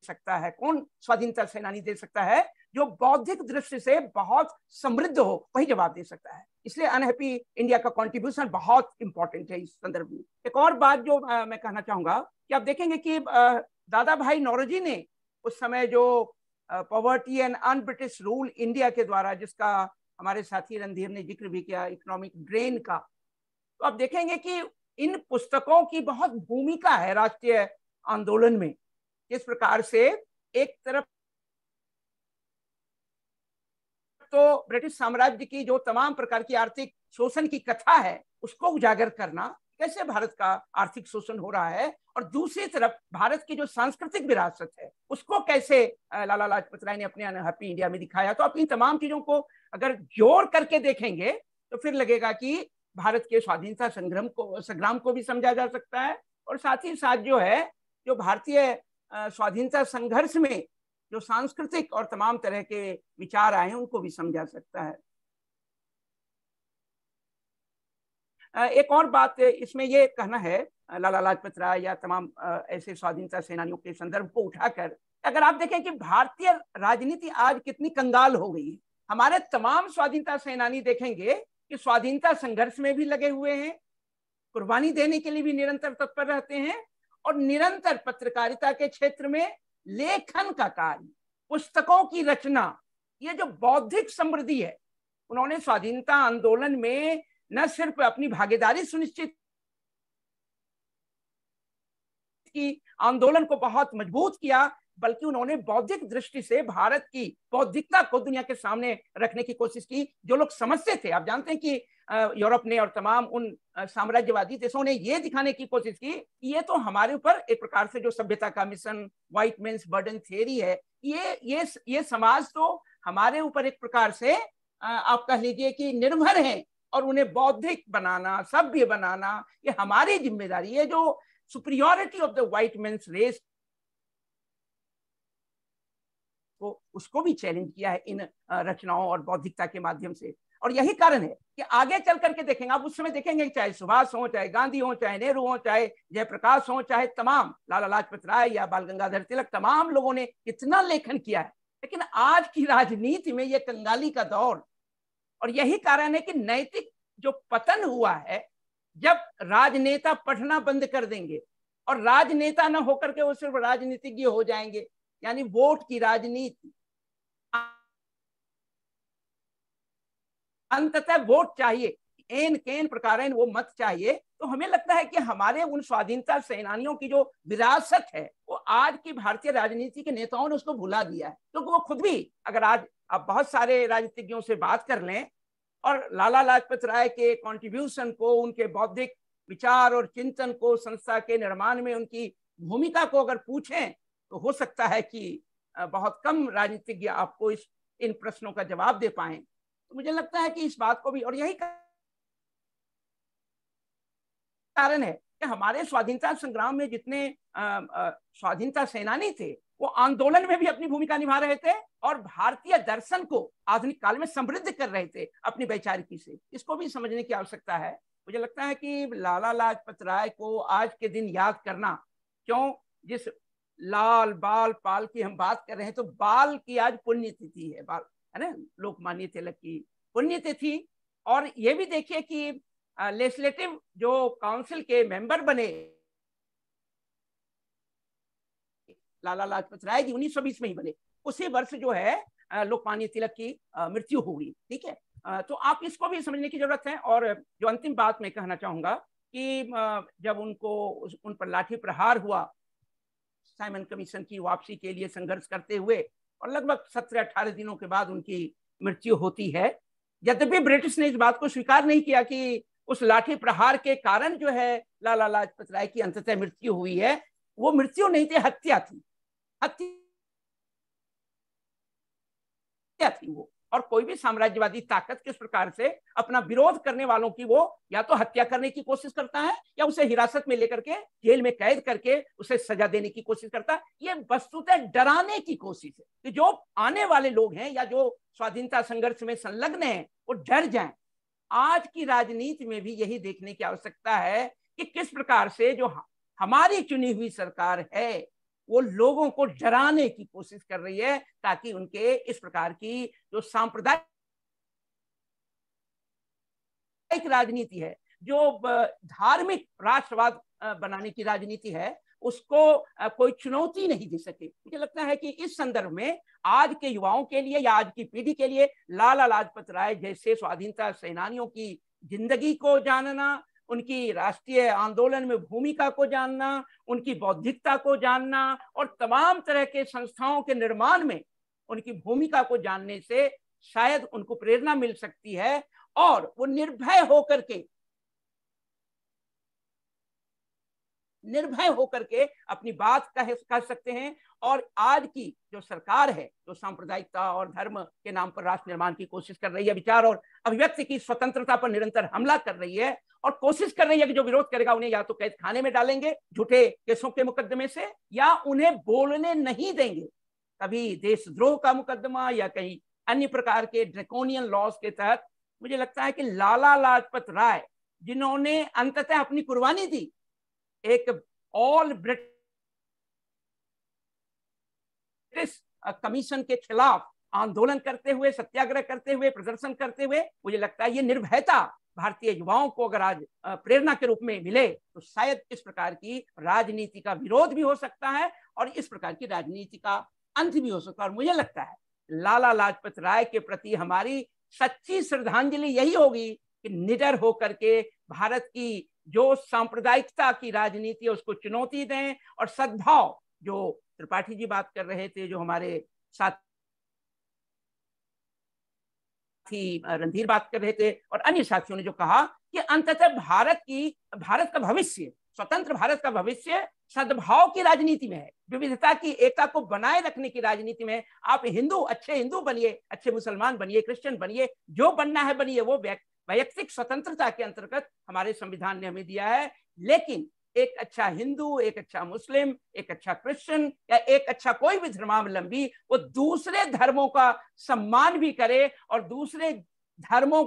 सकता है, कौन स्वाधीनता सेनानी दे सकता है? जो बौद्धिक दृष्टि से बहुत समृद्ध हो, वही जवाब दे सकता है। इसलिए अनहैप्पी इंडिया का कंट्रीब्यूशन बहुत इंपॉर्टेंट है इस संदर्भ में। एक और बात जो मैं कहना चाहूंगा कि आप देखेंगे कि दादा भाई नौरोजी ने उस समय जो poverty and un British rule India के द्वारा, जिसका हमारे साथी रणधीर ने जिक्र भी किया, इकोनॉमिक ड्रेन का, तो आप देखेंगे कि इन पुस्तकों की बहुत भूमिका है राष्ट्रीय आंदोलन में। किस प्रकार से एक तरफ तो ब्रिटिश साम्राज्य की जो तमाम प्रकार की आर्थिक शोषण की कथा है उसको उजागर करना, कैसे भारत का आर्थिक शोषण हो रहा है, और दूसरी तरफ भारत की जो सांस्कृतिक विरासत है उसको कैसे लाला लाजपत राय ने अपने हैप्पी इंडिया में दिखाया। तो आप इन तमाम चीजों को अगर जोड़ करके देखेंगे तो फिर लगेगा कि भारत के स्वाधीनता संग्राम को भी समझा जा सकता है, और साथ ही साथ जो है जो भारतीय स्वाधीनता संघर्ष में जो सांस्कृतिक और तमाम तरह के विचार आए हैं उनको भी समझा सकता है। एक और बात इसमें ये कहना है लाला लाजपत राय या तमाम ऐसे स्वाधीनता सेनानियों के संदर्भ को उठाकर, अगर आप देखें कि भारतीय राजनीति आज कितनी कंगाल हो गई है। हमारे तमाम स्वाधीनता सेनानी देखेंगे कि स्वाधीनता संघर्ष में भी लगे हुए हैं, कुर्बानी देने के लिए भी निरंतर तत्पर रहते हैं, और निरंतर पत्रकारिता के क्षेत्र में लेखन का कार्य, पुस्तकों की रचना, ये जो बौद्धिक समृद्धि है, उन्होंने स्वाधीनता आंदोलन में न सिर्फ अपनी भागीदारी सुनिश्चित की, आंदोलन को बहुत मजबूत किया, बल्कि उन्होंने बौद्धिक दृष्टि से भारत की बौद्धिकता को दुनिया के सामने रखने की कोशिश की। जो लोग समझते थे, आप जानते हैं कि यूरोप ने और तमाम उन साम्राज्यवादी देशों ने ये दिखाने की कोशिश की कि ये तो हमारे ऊपर एक प्रकार से जो सभ्यता का mission, white men's burden theory है, ये समाज तो हमारे ऊपर एक प्रकार से आप कह लीजिए कि निर्भर है, और उन्हें बौद्धिक बनाना, सभ्य बनाना, ये हमारी जिम्मेदारी है। जो superiority of the white men's race को, उसको भी चैलेंज किया है इन रचनाओं और बौद्धिकता के माध्यम से। और यही कारण है कि आगे चल करके देखेंगे, आप उस समय देखेंगे चाहे सुभाष हो, चाहे गांधी हो, चाहे नेहरू हो, चाहे जयप्रकाश हो, चाहे तमाम लाला लाजपत राय या बाल गंगाधर तिलक, तमाम लोगों ने कितना लेखन किया है, लेकिन आज की राजनीति में यह कंगाली का दौर, और यही कारण है कि नैतिक जो पतन हुआ है, जब राजनेता पढ़ना बंद कर देंगे और राजनेता न होकर के वो सिर्फ राजनीतिज्ञ हो जाएंगे, यानी वोट की राजनीति, अंततः वोट चाहिए, एन केन प्रकार वो मत चाहिए। तो हमें लगता है कि हमारे उन स्वाधीनता सेनानियों की जो विरासत है वो आज की भारतीय राजनीति के नेताओं ने उसको भुला दिया है। तो वो खुद भी, अगर आज आप बहुत सारे राजनीतिज्ञों से बात कर लें और लाला लाजपत राय के कंट्रीब्यूशन को, उनके बौद्धिक विचार और चिंतन को, संस्था के निर्माण में उनकी भूमिका को अगर पूछें, तो हो सकता है कि बहुत कम राजनीतिज्ञ आपको इन प्रश्नों का जवाब दे पाए। तो मुझे लगता है कि इस बात को भी, और यही कारण है कि हमारे स्वाधीनता संग्राम में जितने स्वाधीनता सेनानी थे, वो आंदोलन में भी अपनी भूमिका निभा रहे थे और भारतीय दर्शन को आधुनिक काल में समृद्ध कर रहे थे अपनी वैचारिकी से। इसको भी समझने की आवश्यकता है। मुझे लगता है कि लाला लाजपत राय को आज के दिन याद करना, क्यों, जिस लाल बाल पाल की हम बात कर रहे हैं, तो बाल की आज पुण्यतिथि है, बाल है ना, लोकमान्य तिलक की पुण्यतिथि। और ये भी देखिए कि लेजिस्लेटिव जो काउंसिल के मेंबर बने लाला लाजपत राय जी 1920 में ही बने, उसी वर्ष जो है लोकमान्य तिलक की मृत्यु हुई। ठीक है, तो आप इसको भी समझने की जरूरत है। और जो अंतिम बात मैं कहना चाहूंगा कि जब उन पर लाठी प्रहार हुआ, साइमन कमीशन की वापसी के लिए संघर्ष करते हुए, और लगभग 17-18 दिनों के बाद उनकी मृत्यु होती है। यद्यपि ब्रिटिश ने इस बात को स्वीकार नहीं किया कि उस लाठी प्रहार के कारण जो है लाला लाजपत राय की अंततः मृत्यु हुई है। वो मृत्यु नहीं थी, हत्या थी, हत्या थी वो। और कोई भी साम्राज्यवादी ताकत किस प्रकार से अपना विरोध करने वालों की वो या तो हत्या करने की कोशिश करता है, या उसे हिरासत में लेकर के जेल में कैद करके उसे सजा देने की कोशिश करता है। ये वस्तुतः डराने की कोशिश है कि जो आने वाले लोग हैं या जो स्वाधीनता संघर्ष में संलग्न हैं वो डर जाएं। आज की राजनीति में भी यही देखने की आवश्यकता है कि किस प्रकार से जो हमारी चुनी हुई सरकार है वो लोगों को डराने की कोशिश कर रही है, ताकि उनके इस प्रकार की जो सांप्रदायिक राजनीति है, जो धार्मिक राष्ट्रवाद बनाने की राजनीति है, उसको कोई चुनौती नहीं दे सके। मुझे लगता है कि इस संदर्भ में आज के युवाओं के लिए या आज की पीढ़ी के लिए लाला लाजपत राय जैसे स्वाधीनता सेनानियों की जिंदगी को जानना, उनकी राष्ट्रीय आंदोलन में भूमिका को जानना, उनकी बौद्धिकता को जानना और तमाम तरह के संस्थाओं के निर्माण में उनकी भूमिका को जानने से शायद उनको प्रेरणा मिल सकती है, और वो निर्भय होकर के निर्भय होकर के अपनी बात कह सकते हैं। और आज की जो सरकार है, जो सांप्रदायिकता और धर्म के नाम पर राष्ट्र निर्माण की कोशिश कर रही है, विचार और अभिव्यक्ति की स्वतंत्रता पर निरंतर हमला कर रही है और कोशिश कर रही है कि जो विरोध करेगा उन्हें या तो कैद खाने में डालेंगे झूठे केसों के मुकदमे से, या उन्हें बोलने नहीं देंगे। कभी देशद्रोह का मुकदमा या कहीं अन्य प्रकार के ड्रैकोनियन लॉज के तहत। मुझे लगता है कि लाला लाजपत राय, जिन्होंने अंततः अपनी कुर्बानी दी एक ऑल ब्रिटिश कमीशन के खिलाफ आंदोलन करते हुए, सत्याग्रह करते हुए, प्रदर्शन करते हुए, मुझे लगता है ये निर्भयता भारतीय युवाओं को अगर आज प्रेरणा के रूप में मिले तो शायद इस प्रकार की राजनीति का विरोध भी हो सकता है और इस प्रकार की राजनीति का अंत भी हो सकता है। और मुझे लगता है लाला लाजपत राय के प्रति हमारी सच्ची श्रद्धांजलि यही होगी कि निडर होकर के भारत की जो सांप्रदायिकता की राजनीति है उसको चुनौती दें और सद्भाव, जो त्रिपाठी जी बात कर रहे थे, जो हमारे साथी रणधीर बात कर रहे थे और अन्य साथियों ने जो कहा कि अंततः भारत का भविष्य, स्वतंत्र भारत का भविष्य सद्भाव की राजनीति में है, विविधता की एकता को बनाए रखने की राजनीति में। आप अच्छे हिंदू बनिए, अच्छे मुसलमान बनिए, क्रिश्चियन बनिए, जो बनना है बनिए, वो वैयक्तिक स्वतंत्रता के अंतर्गत हमारे संविधान ने हमें दिया है। लेकिन एक अच्छा हिंदू, एक अच्छा मुस्लिम, एक अच्छा क्रिश्चियन या एक अच्छा कोई भी धर्मावलंबी वो दूसरे धर्मों का सम्मान भी करे और दूसरे धर्मों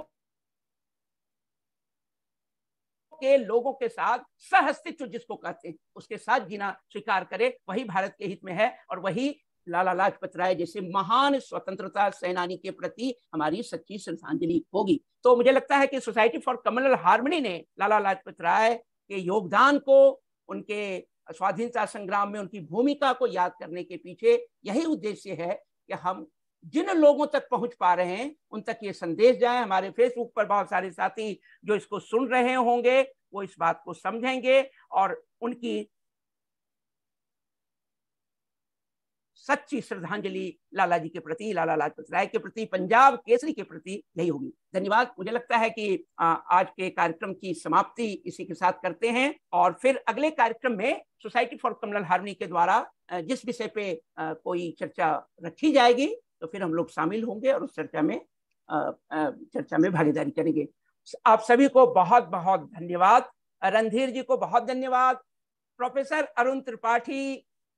के लोगों के साथ सहअस्तित्व जिसको कहते हैं उसके साथ जीना स्वीकार करे। वही भारत के हित में है और वही लाला लाजपत राय जैसे महान स्वतंत्रता सेनानी के प्रति हमारी सच्ची श्रद्धांजलि होगी। तो मुझे लगता है कि सोसाइटी फॉर कम्युनल हार्मनी ने लाला लाजपत राय के योगदान को, उनके स्वाधीनता संग्राम में उनकी भूमिका को याद करने के पीछे यही उद्देश्य है कि हम जिन लोगों तक पहुंच पा रहे हैं उन तक ये संदेश जाए। हमारे फेसबुक पर बहुत सारे साथी जो इसको सुन रहे होंगे वो इस बात को समझेंगे और उनकी सच्ची श्रद्धांजलि लाला जी के प्रति, लाला लाजपत राय के प्रति, पंजाब केसरी के प्रति यही होगी। धन्यवाद। मुझे लगता है कि आज के कार्यक्रम की समाप्ति इसी के साथ करते हैं और फिर अगले कार्यक्रम में सोसाइटी फॉर कम्युनल हार्मनी के द्वारा जिस विषय पे कोई चर्चा रखी जाएगी तो फिर हम लोग शामिल होंगे और उस चर्चा में भागीदारी करेंगे। आप सभी को बहुत बहुत धन्यवाद। रणधीर जी को बहुत धन्यवाद, प्रोफेसर अरुण त्रिपाठी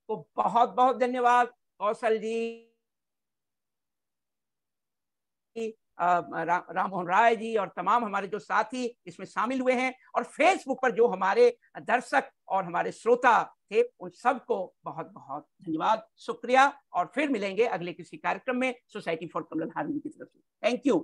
को बहुत बहुत धन्यवाद, कौशल जी, राम मोहन राय जी और तमाम हमारे जो साथी इसमें शामिल हुए हैं और फेसबुक पर जो हमारे दर्शक और हमारे श्रोता थे उन सबको बहुत बहुत धन्यवाद, शुक्रिया। और फिर मिलेंगे अगले किसी कार्यक्रम में सोसाइटी फॉर कम्युनल हार्मनी की तरफ से। Thank you.